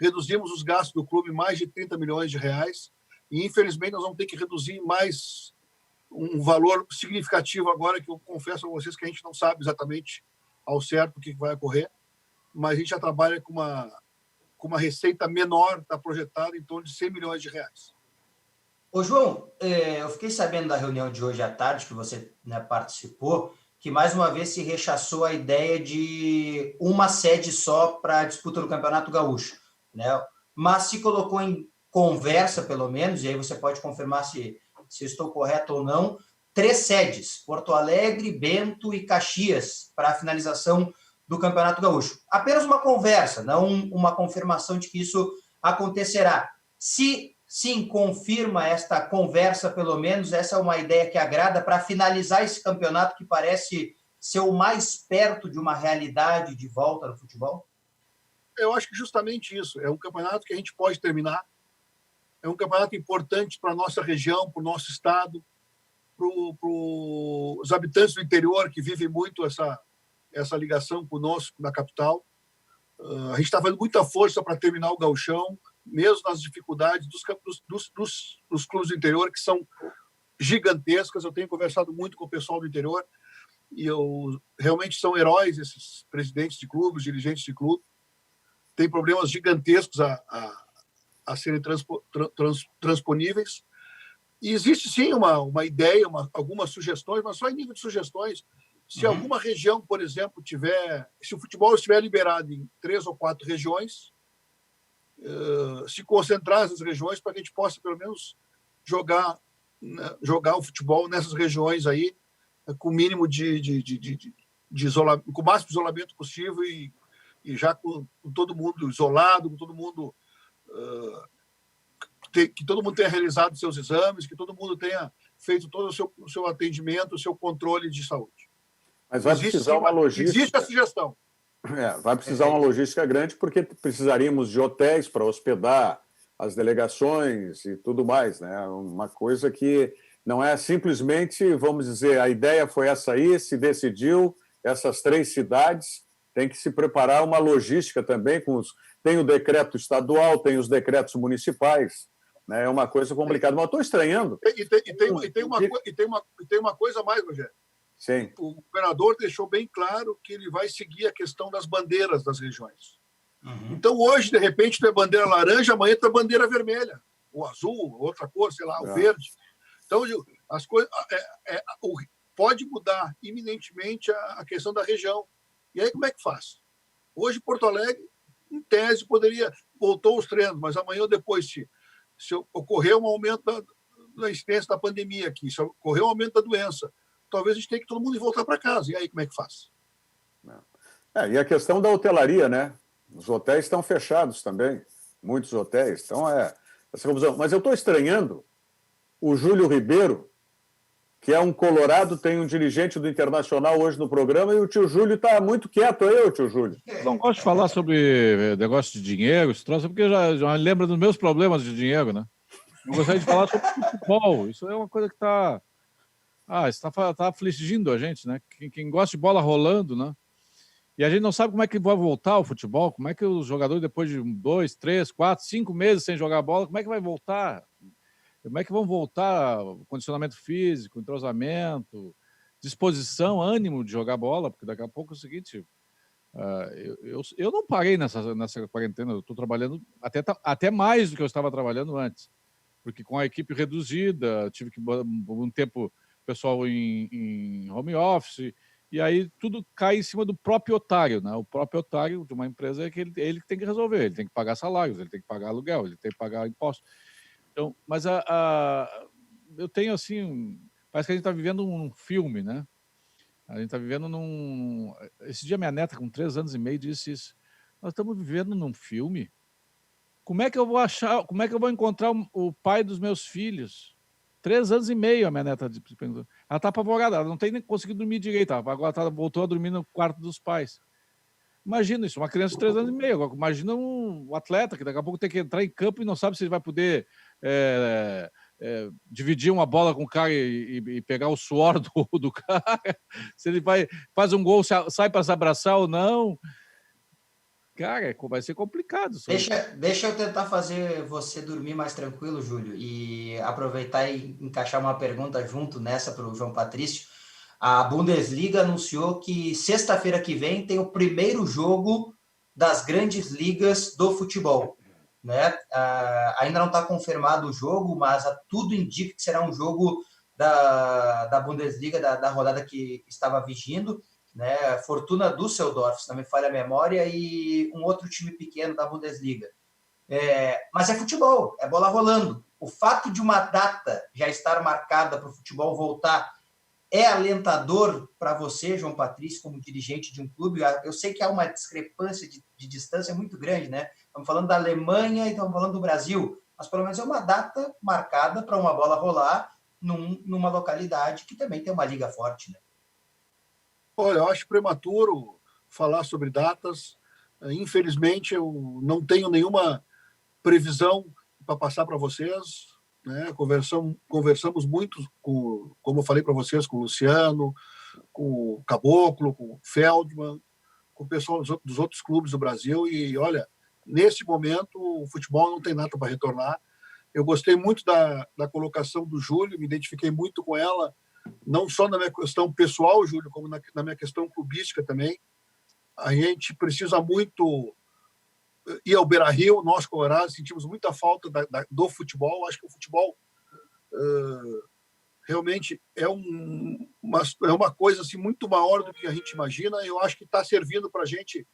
S3: reduzimos os gastos do clube mais de 30 milhões de reais e, infelizmente, nós vamos ter que reduzir mais um valor significativo agora, que eu confesso a vocês que a gente não sabe exatamente ao certo o que vai ocorrer, mas a gente já trabalha com uma receita menor, está projetada em torno de 100 milhões de reais.
S5: Ô, João, eu fiquei sabendo da reunião de hoje à tarde, que você, né, participou, que mais uma vez se rechaçou a ideia de uma sede só para a disputa do Campeonato Gaúcho, né? Mas se colocou em conversa, pelo menos, e aí você pode confirmar se eu estou correto ou não, 3 sedes, Porto Alegre, Bento e Caxias, para a finalização do Campeonato Gaúcho. Apenas uma conversa, não uma confirmação de que isso acontecerá. Se sim, confirma esta conversa, pelo menos, essa é uma ideia que agrada para finalizar esse campeonato que parece ser o mais perto de uma realidade de volta no futebol?
S3: Eu acho que justamente isso. É um campeonato que a gente pode terminar. É um campeonato importante para a nossa região, para o nosso estado, para os habitantes do interior que vivem muito essa ligação conosco na capital. A gente está fazendo muita força para terminar o gauchão, mesmo nas dificuldades dos clubes do interior, que são gigantescas. Eu tenho conversado muito com o pessoal do interior e realmente são heróis esses presidentes de clubes, dirigentes de clube. Tem problemas gigantescos a serem transponíveis. E existe, sim, uma ideia, algumas sugestões, mas só em nível de sugestões. Se alguma região, por exemplo, se o futebol estiver liberado em 3 ou 4 regiões, se concentrar essas regiões para que a gente possa, pelo menos, jogar o futebol nessas regiões aí, com o mínimo de isolamento, com o máximo de isolamento possível e já com todo mundo isolado, com todo mundo que todo mundo tenha realizado seus exames, que todo mundo tenha feito todo o seu atendimento, o seu controle de saúde.
S2: Mas vai precisar uma logística.
S3: Existe a sugestão.
S2: Vai precisar uma logística grande, porque precisaríamos de hotéis para hospedar as delegações e tudo mais, né? Uma coisa que não é simplesmente, vamos dizer, a ideia foi essa aí, se decidiu, essas 3 cidades, tem que se preparar uma logística também, tem o decreto estadual, tem os decretos municipais, né? É uma coisa complicada, mas eu estou estranhando.
S3: E tem uma coisa mais, Rogério.
S2: Sim.
S3: O governador deixou bem claro que ele vai seguir a questão das bandeiras das regiões. Então, hoje, de repente, tu é bandeira laranja, amanhã tu é bandeira vermelha, ou azul, outra cor, sei lá, o verde. Então, as coisas pode mudar iminentemente a questão da região. E aí, como é que faz? Hoje, Porto Alegre, em tese, voltou os treinos, mas amanhã ou depois, se ocorrer um aumento da incidência da pandemia aqui, se ocorrer um aumento da doença, talvez a gente tenha que todo mundo voltar para casa. E aí, como é que faz?
S2: E a questão da hotelaria, né? Os hotéis estão fechados também, muitos hotéis. Então, essa confusão. Mas eu estou estranhando o Júlio Ribeiro, que é um colorado, tem um dirigente do Internacional hoje no programa, e o tio Júlio está muito quieto aí, o tio Júlio.
S4: Não gosto de falar sobre negócio de dinheiro, esse troço, porque já lembra dos meus problemas de dinheiro, né? Eu gostaria de falar sobre futebol. Isso é uma coisa que está afligindo a gente, né? Quem gosta de bola rolando, né? E a gente não sabe como é que vai voltar o futebol, como é que os jogadores, depois de 2, 3, 4, 5 meses sem jogar bola, como é que vai voltar? Como é que vão voltar o condicionamento físico, entrosamento, disposição, ânimo de jogar bola? Porque daqui a pouco é o seguinte, eu não parei nessa quarentena, eu estou trabalhando até mais do que eu estava trabalhando antes, porque com a equipe reduzida, tive que um tempo pessoal em home office, E aí tudo cai em cima do próprio otário, né? O próprio otário de uma empresa é que ele que tem que resolver, ele tem que pagar salários, ele tem que pagar aluguel, ele tem que pagar impostos. Então, mas eu tenho assim, parece que a gente está vivendo um filme, né? A gente está vivendo num... Esse dia minha neta, com 3 anos e meio, disse isso. Nós estamos vivendo num filme? Como é que eu vou achar, como é que eu vou encontrar o pai dos meus filhos? 3 anos e meio, a minha neta perguntou. Ela está apavorada, ela não tem nem conseguido dormir direito. Agora ela voltou a dormir no quarto dos pais. Imagina isso, uma criança de 3 anos e meio. Agora, imagina um atleta que daqui a pouco tem que entrar em campo e não sabe se ele vai poder dividir uma bola com o cara e pegar o suor do cara, se ele faz um gol, sai para se abraçar ou não. Cara, vai ser complicado.
S5: Deixa eu tentar fazer você dormir mais tranquilo, Júlio, e aproveitar e encaixar uma pergunta junto nessa para o João Patrício. A Bundesliga anunciou que sexta-feira que vem tem o primeiro jogo das grandes ligas do futebol, né? Ainda não está confirmado o jogo, mas tudo indica que será um jogo da Bundesliga, da rodada que estava vigindo, né? Fortuna Düsseldorf, se não me falha a memória, e um outro time pequeno da Bundesliga. Mas é futebol, é bola rolando. O fato de uma data já estar marcada para o futebol voltar é alentador para você, João Patrício, como dirigente de um clube? Eu sei que há uma discrepância de distância muito grande, né? Estamos falando da Alemanha e estamos falando do Brasil, mas pelo menos é uma data marcada para uma bola rolar numa localidade que também tem uma liga forte, né?
S3: Olha, eu acho prematuro falar sobre datas. Infelizmente, eu não tenho nenhuma previsão para passar para vocês, né? Conversamos muito, como eu falei para vocês, com o Luciano, com o Caboclo, com o Feldman, com o pessoal dos outros clubes do Brasil. E, olha, nesse momento, o futebol não tem nada para retornar. Eu gostei muito da colocação do Júlio, me identifiquei muito com ela, não só na minha questão pessoal, Júlio, como na minha questão clubística também. A gente precisa muito ir ao Beira-Rio, nós, colorados, sentimos muita falta do futebol. Acho que o futebol realmente é uma coisa assim, muito maior do que a gente imagina. Eu acho que está servindo para a gente,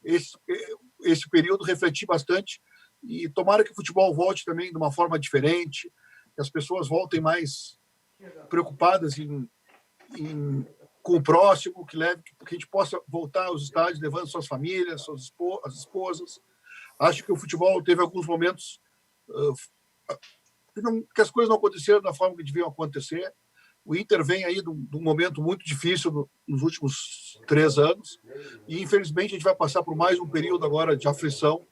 S3: esse período, refletir bastante. E tomara que o futebol volte também de uma forma diferente, que as pessoas voltem mais preocupadas com o próximo, que a gente possa voltar aos estádios levando suas famílias, as esposas. Acho que o futebol teve alguns momentos que as coisas não aconteceram da forma que deviam acontecer. O Inter vem aí de um momento muito difícil nos últimos 3 anos e, infelizmente, a gente vai passar por mais um período agora de aflição,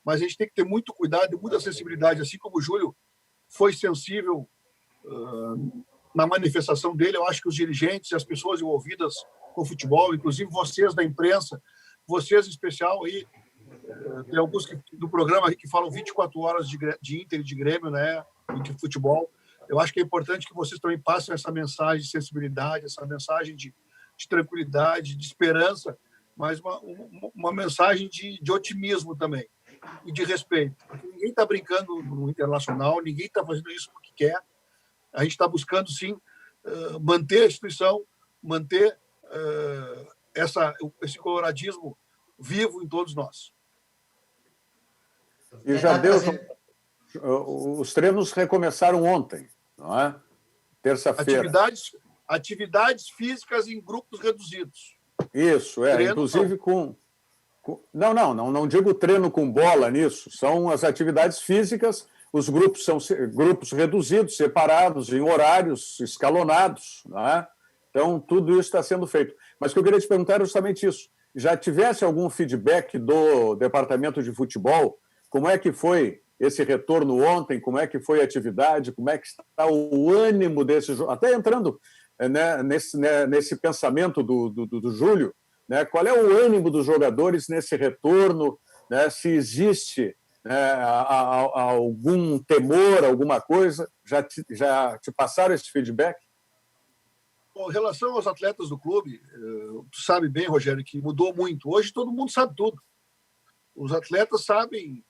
S3: mas a gente tem que ter muito cuidado e muita sensibilidade, assim como o Júlio foi sensível na manifestação dele. Eu acho que os dirigentes e as pessoas envolvidas com o futebol, inclusive vocês da imprensa, vocês em especial aí, tem alguns do programa que falam 24 horas de Inter e de Grêmio, né, e de futebol. Eu acho que é importante que vocês também passem essa mensagem de sensibilidade, essa mensagem de tranquilidade, de esperança, mas uma mensagem de otimismo também e de respeito. Porque ninguém está brincando no Internacional, ninguém está fazendo isso porque quer. A gente está buscando, sim, manter a instituição, manter esse coloradismo vivo em todos nós.
S2: E já deu... Os treinos recomeçaram ontem, não é? Terça-feira.
S3: Atividades físicas em grupos reduzidos.
S2: Isso, treino, inclusive com... Não digo treino com bola nisso, são as atividades físicas. Os grupos são grupos reduzidos, separados, em horários escalonados, não é? Então, tudo isso está sendo feito. Mas o que eu queria te perguntar era justamente isso. Já tivesse algum feedback do Departamento de Futebol? Como é que foi esse retorno ontem? Como é que foi a atividade? Como é que está o ânimo desse jogo? Até entrando, né, nesse pensamento do Júlio, né, qual é o ânimo dos jogadores nesse retorno? Né, se existe algum temor, alguma coisa? Já te passaram esse feedback?
S3: Bom, em relação aos atletas do clube, tu sabe bem, Rogério, que mudou muito. Hoje todo mundo sabe tudo. Os atletas sabem,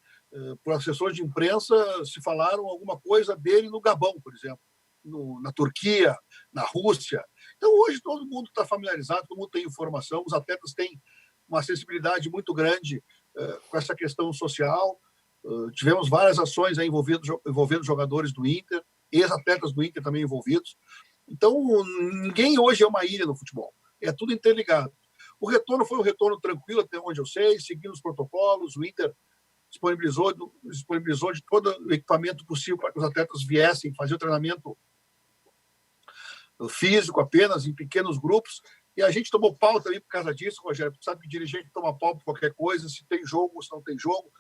S3: por assessores de imprensa, se falaram alguma coisa dele no Gabão, por exemplo, na Turquia, na Rússia. Então, hoje, todo mundo está familiarizado, todo mundo tem informação, os atletas têm uma sensibilidade muito grande com essa questão social. Tivemos várias ações aí envolvendo jogadores do Inter, ex-atletas do Inter também envolvidos. Então, ninguém hoje é uma ilha no futebol. É tudo interligado. O retorno foi um retorno tranquilo, até onde eu sei, seguindo os protocolos. O Inter disponibilizou de todo o equipamento possível para que os atletas viessem fazer o treinamento físico apenas, em pequenos grupos. E a gente tomou pau também por causa disso, Rogério. Tu sabe que dirigente toma pau por qualquer coisa, se tem jogo, se não tem jogo.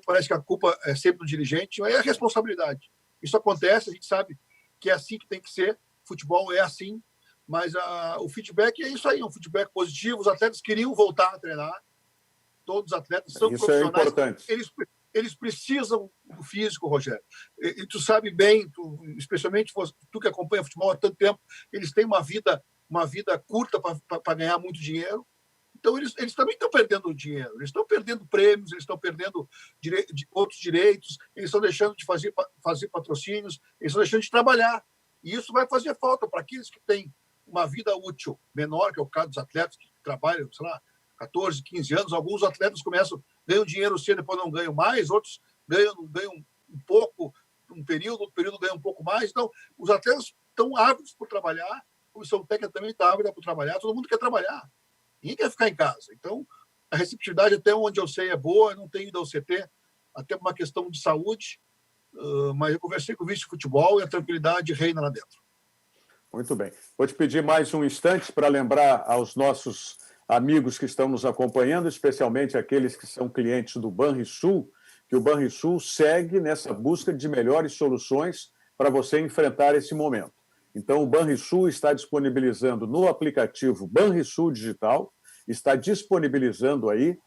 S3: Parece que a culpa é sempre do dirigente, mas é a responsabilidade. Isso acontece, a gente sabe que é assim que tem que ser. Futebol é assim, mas o feedback é isso aí, um feedback positivo. Os atletas queriam voltar a treinar. Todos os atletas são
S2: isso
S3: profissionais.
S2: É importante.
S3: Eles precisam do físico, Rogério. E tu sabe bem, especialmente tu que acompanha futebol há tanto tempo, eles têm uma vida curta para ganhar muito dinheiro. Então, eles também estão perdendo dinheiro. Eles estão perdendo prêmios, eles estão perdendo outros direitos, eles estão deixando de fazer patrocínios, eles estão deixando de trabalhar. E isso vai fazer falta para aqueles que têm uma vida útil menor, que é o caso dos atletas que trabalham, sei lá, 14, 15 anos. Alguns atletas ganham dinheiro cedo, depois não ganham mais, outros ganham um pouco, um período, outro período ganham um pouco mais. Então, os atletas estão ávidos por trabalhar, a comissão técnica também está ávida por trabalhar, todo mundo quer trabalhar, ninguém quer ficar em casa. Então, a receptividade, até onde eu sei, é boa. Eu não tenho ido ao CT, até por uma questão de saúde, mas eu conversei com o vice de futebol e a tranquilidade reina lá dentro.
S2: Muito bem. Vou te pedir mais um instante para lembrar aos nossos amigos que estão nos acompanhando, especialmente aqueles que são clientes do Banrisul, que o Banrisul segue nessa busca de melhores soluções para você enfrentar esse momento. Então, o Banrisul está disponibilizando no aplicativo Banrisul Digital, está disponibilizando aí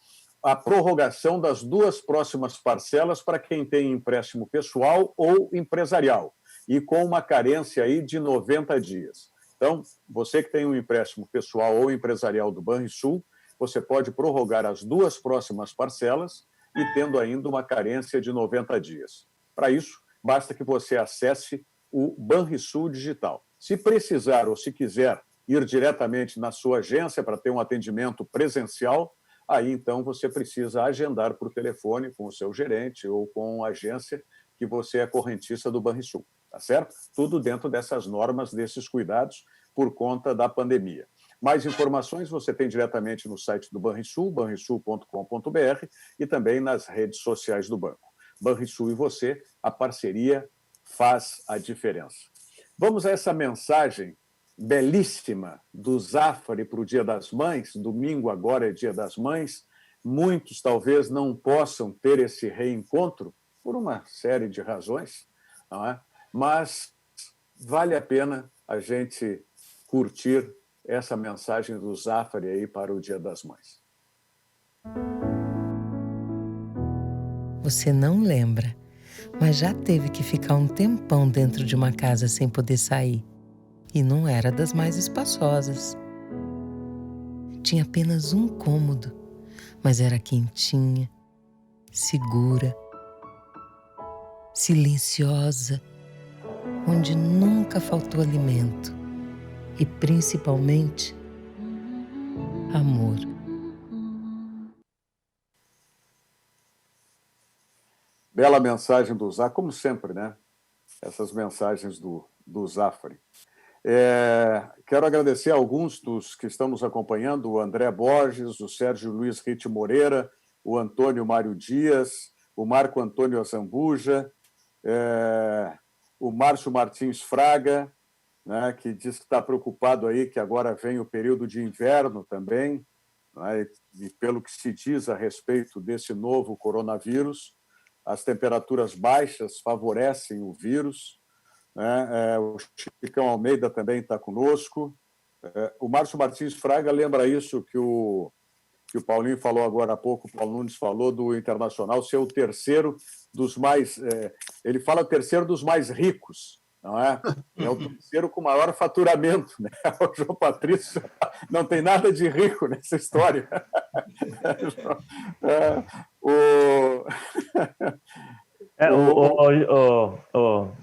S2: a prorrogação das 2 próximas parcelas para quem tem empréstimo pessoal ou empresarial, e com uma carência aí de 90 dias. Então, você que tem um empréstimo pessoal ou empresarial do Banrisul, você pode prorrogar as 2 próximas parcelas e tendo ainda uma carência de 90 dias. Para isso, basta que você acesse o Banrisul Digital. Se precisar ou se quiser ir diretamente na sua agência para ter um atendimento presencial, aí então você precisa agendar por telefone com o seu gerente ou com a agência que você é correntista do Banrisul. Tá certo? Tudo dentro dessas normas, desses cuidados por conta da pandemia. Mais informações você tem diretamente no site do Banrisul, banrisul.com.br, e também nas redes sociais do banco. Banrisul e você, a parceria faz a diferença. Vamos a essa mensagem belíssima do Zafari para o Dia das Mães. Domingo agora é Dia das Mães. Muitos talvez não possam ter esse reencontro por uma série de razões, não é? Mas vale a pena a gente curtir essa mensagem do Zafari aí para o Dia das Mães.
S8: Você não lembra, mas já teve que ficar um tempão dentro de uma casa sem poder sair. E não era das mais espaçosas. Tinha apenas um cômodo, mas era quentinha, segura, silenciosa, onde nunca faltou alimento e, principalmente, amor.
S2: Bela mensagem do Zafari, como sempre, né? Essas mensagens do Zafari. Quero agradecer a alguns dos que estão nos acompanhando, o André Borges, o Sérgio Luiz Rite Moreira, o Antônio Mário Dias, o Marco Antônio Azambuja, o Márcio Martins Fraga, né, que diz que está preocupado aí que agora vem o período de inverno também, né, e pelo que se diz a respeito desse novo coronavírus, as temperaturas baixas favorecem o vírus, né? O Chicão Almeida também está conosco. O Márcio Martins Fraga lembra isso que o Paulinho falou agora há pouco, o Paulo Nunes falou do Internacional ser o terceiro dos mais... ele fala terceiro dos mais ricos, não é? É o terceiro com maior faturamento, né? O João Patrício não tem nada de rico nessa história.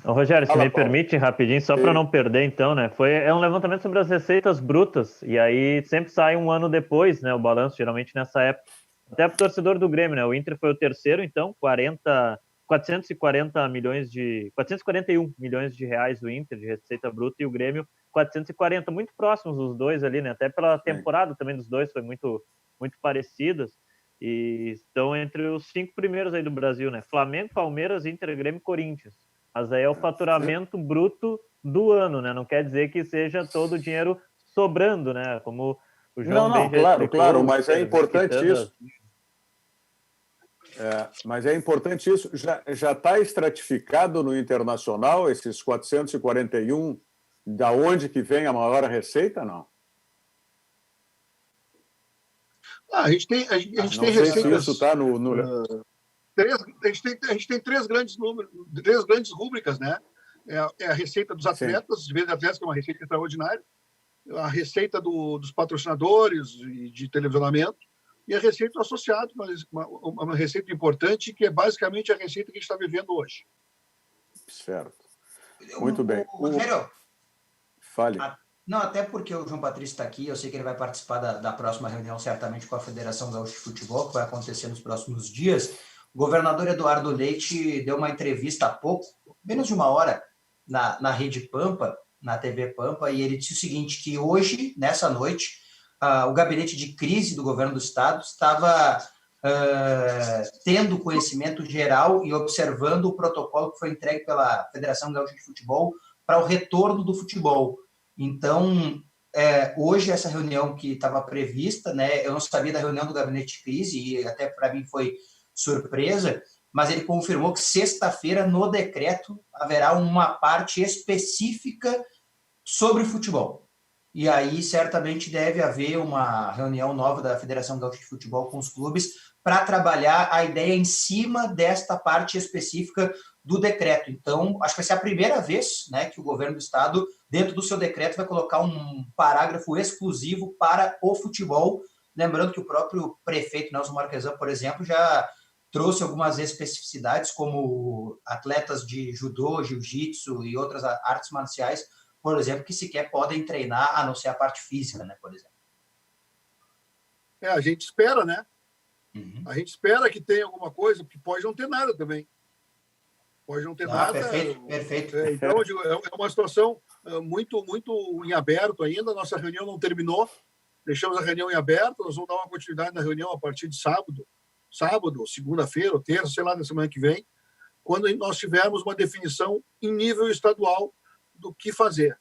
S6: Rogério, se
S2: Fala,
S6: me
S2: Paulo.
S6: permite rapidinho, só para não perder então, né? É um levantamento sobre as receitas brutas, e aí sempre sai um ano depois, né? O balanço, geralmente nessa época. Até para o torcedor do Grêmio, né? O Inter foi o terceiro, então, 441 milhões de reais do Inter de receita bruta, e o Grêmio 440, muito próximos os dois ali, né? Até pela temporada também dos dois foi muito parecidas. E estão entre os 5 primeiros aí do Brasil, né? Flamengo, Palmeiras, Inter, Grêmio e Corinthians. Mas aí é o faturamento bruto do ano, né? Não quer dizer que seja todo o dinheiro sobrando, né? Como o João
S2: Não,
S6: bem já explicou,
S2: claro, mas é importante
S6: quitando
S2: isso. Mas é importante isso. Já está estratificado no internacional esses 441, da onde que vem a maior receita, não?
S3: A gente tem receitas.
S2: Isso está no...
S3: A gente tem três grandes rúbricas, né? É a receita dos atletas, de vez atletas, que é uma receita extraordinária, a receita dos patrocinadores e de televisionamento, e a receita do associado, uma receita importante, que é basicamente a receita que a gente está vivendo hoje.
S2: Certo. Muito bem.
S5: Rogério,
S2: fale.
S5: Não, até porque o João Patrício está aqui, eu sei que ele vai participar da próxima reunião, certamente, com a Federação Gaúcha de Futebol, que vai acontecer nos próximos dias. O governador Eduardo Leite deu uma entrevista há pouco, menos de uma hora, na Rede Pampa, na TV Pampa, e ele disse o seguinte, que hoje, nessa noite, o gabinete de crise do governo do estado estava tendo conhecimento geral e observando o protocolo que foi entregue pela Federação Gaúcha de Futebol para o retorno do futebol. Então, hoje, essa reunião que estava prevista, né, eu não sabia da reunião do gabinete de crise, e até para mim foi surpresa, mas ele confirmou que sexta-feira, no decreto, haverá uma parte específica sobre futebol. E aí, certamente, deve haver uma reunião nova da Federação Gaúcha de Futebol com os clubes para trabalhar a ideia em cima desta parte específica do decreto. Então, acho que vai ser a primeira vez, né, que o governo do estado, dentro do seu decreto, vai colocar um parágrafo exclusivo para o futebol. Lembrando que o próprio prefeito Nelson Marquesan, por exemplo, já trouxe algumas especificidades, como atletas de judô, jiu-jitsu e outras artes marciais, por exemplo, que sequer podem treinar, a não ser a parte física, né, por exemplo.
S3: A gente espera, né? Uhum. A gente espera que tenha alguma coisa, porque pode não ter nada também. Pode não ter nada.
S5: Perfeito.
S3: Então, é uma situação muito em aberto ainda. Nossa reunião não terminou. Deixamos a reunião em aberto. Nós vamos dar uma continuidade na reunião a partir de sábado, ou segunda-feira, ou terça, sei lá, na semana que vem, quando nós tivermos uma definição em nível estadual do que fazer.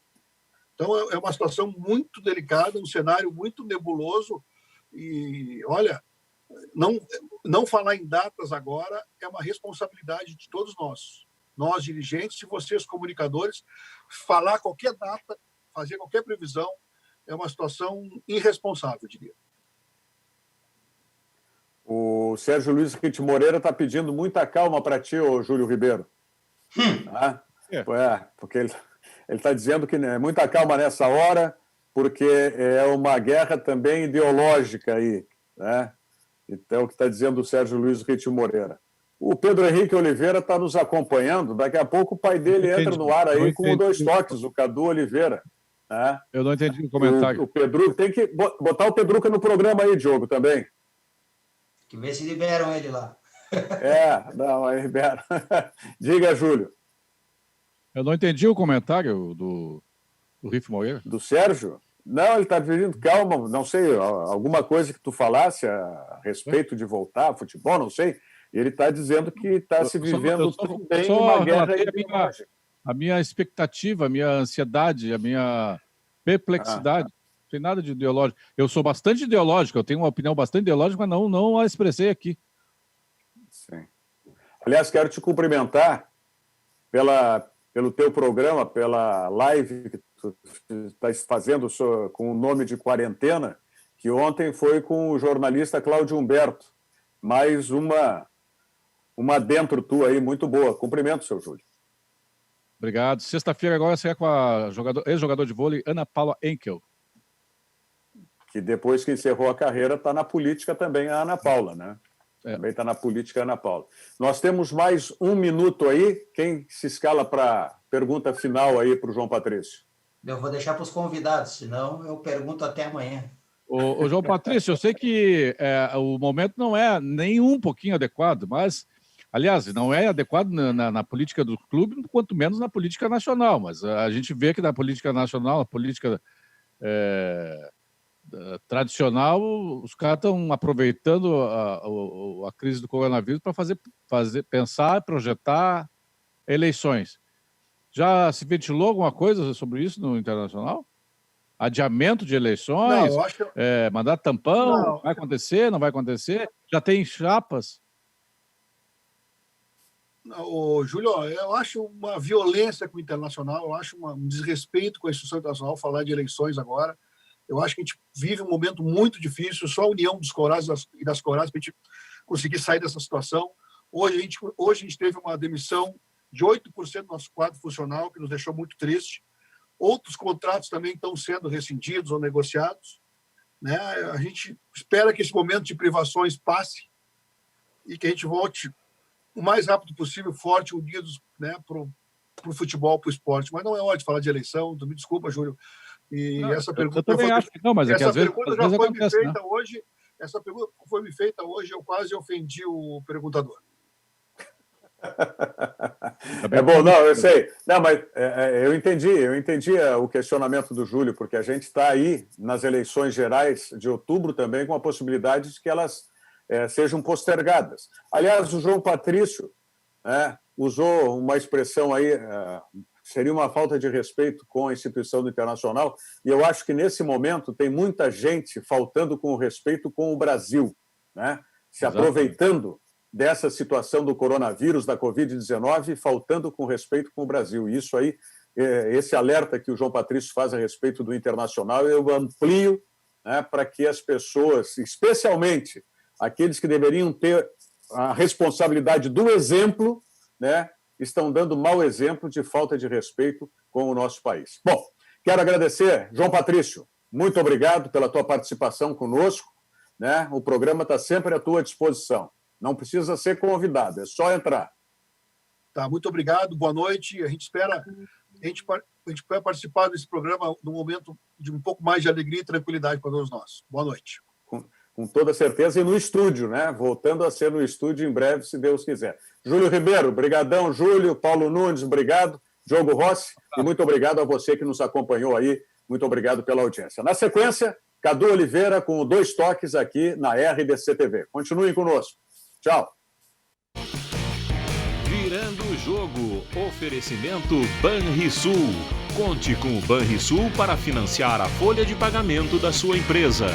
S3: Então, é uma situação muito delicada, um cenário muito nebuloso. E, olha, não falar em datas agora é uma responsabilidade de todos nós dirigentes e vocês comunicadores. Falar qualquer data, fazer qualquer previsão é uma situação irresponsável, diria.
S2: O Sérgio Luiz Rite Moreira está pedindo muita calma para ti, ô Júlio Ribeiro. Porque ele está dizendo que muita calma nessa hora, porque é uma guerra também ideológica aí, né? Então, o que está dizendo o Sérgio Luiz Rite Moreira. O Pedro Henrique Oliveira está nos acompanhando. Daqui a pouco o pai dele entra no ar aí com 2 toques, o Cadu Oliveira. Né?
S4: Eu não entendi o comentário.
S2: O Pedro, tem que botar o Pedruca no programa aí, Diogo, também.
S5: Que ver se liberam ele lá.
S2: Aí libera. Diga, Júlio.
S4: Eu não entendi o comentário do Rite Moreira.
S2: Do Sérgio? Não, ele está pedindo calma, não sei, alguma coisa que tu falasse a respeito de voltar ao futebol, não sei. Ele está dizendo que está se vivendo tudo bem uma guerra ideológica.
S4: A minha expectativa, a minha ansiedade, a minha perplexidade, não tem nada de ideológico. Eu sou bastante ideológico, eu tenho uma opinião bastante ideológica, mas não a expressei aqui.
S2: Sim. Aliás, quero te cumprimentar pelo teu programa, pela live que tu está fazendo com o nome de Quarentena, que ontem foi com o jornalista Cláudio Humberto. Mais uma dentro tua aí, muito boa. Cumprimento, seu Júlio.
S4: Obrigado. Sexta-feira agora será com a ex-jogador de vôlei, Ana Paula Henkel.
S2: Que depois que encerrou a carreira está na política também, a Ana Paula, né? Também está na política, Ana Paula. Nós temos mais 1 minuto aí. Quem se escala para pergunta final aí para o João Patrício?
S5: Eu vou deixar para os convidados, senão eu pergunto até amanhã.
S4: Ô, João Patrício, eu sei que o momento não é nem um pouquinho adequado, mas, aliás, não é adequado na política do clube, quanto menos na política nacional. Mas a gente vê que na política nacional, a política tradicional, os caras estão aproveitando a crise do coronavírus para pensar, projetar eleições. Já se ventilou alguma coisa sobre isso no internacional? Adiamento de eleições?
S3: Não, eu acho que...
S4: Mandar tampão?
S3: Não.
S4: Vai acontecer? Não vai acontecer? Já tem chapas?
S3: Não, Júlio, eu acho uma violência com o internacional, eu acho um desrespeito com a instituição internacional falar de eleições agora. Eu acho que a gente vive um momento muito difícil, só a união dos corados e das coradas para a gente conseguir sair dessa situação. Hoje a gente teve uma demissão de 8% do nosso quadro funcional, que nos deixou muito triste. Outros contratos também estão sendo rescindidos ou negociados, né? A gente espera que esse momento de privações passe e que a gente volte o mais rápido possível, forte, unidos, né, para o futebol, para o esporte. Mas não é hora de falar de eleição, tu me desculpa, Júlio. E
S4: não,
S3: essa pergunta
S4: eu também acho que não, mas é que às vezes
S3: já foi
S4: acontece,
S3: me feita,
S4: né?
S3: hoje. Essa pergunta foi me feita hoje, eu quase ofendi o perguntador.
S2: É bom, não, eu sei. Não, mas eu entendi o questionamento do Júlio, porque a gente está aí nas eleições gerais de outubro também com a possibilidade de que elas sejam postergadas. Aliás, o João Patrício usou uma expressão aí, seria uma falta de respeito com a instituição do internacional, e eu acho que nesse momento tem muita gente faltando com o respeito com o Brasil, né? Se aproveitando dessa situação do coronavírus, da Covid-19, faltando com respeito com o Brasil. E isso aí, esse alerta que o João Patrício faz a respeito do internacional, eu amplio, né, para que as pessoas, especialmente aqueles que deveriam ter a responsabilidade do exemplo, né, estão dando mau exemplo de falta de respeito com o nosso país. Bom, quero agradecer, João Patrício, muito obrigado pela tua participação conosco, né? O programa está sempre à tua disposição. Não precisa ser convidado, é só entrar.
S3: Tá, muito obrigado, boa noite. A gente vai participar desse programa num momento de um pouco mais de alegria e tranquilidade para todos nós. Boa noite.
S2: Com toda certeza, e no estúdio, né? Voltando a ser no estúdio em breve, se Deus quiser. Júlio Ribeiro, brigadão, Júlio. Paulo Nunes, obrigado. Diogo Rossi, e muito obrigado a você que nos acompanhou aí. Muito obrigado pela audiência. Na sequência, Cadu Oliveira com 2 toques aqui na RDC TV. Continuem conosco. Tchau.
S1: Virando o jogo. Oferecimento Banrisul. Conte com o Banrisul para financiar a folha de pagamento da sua empresa.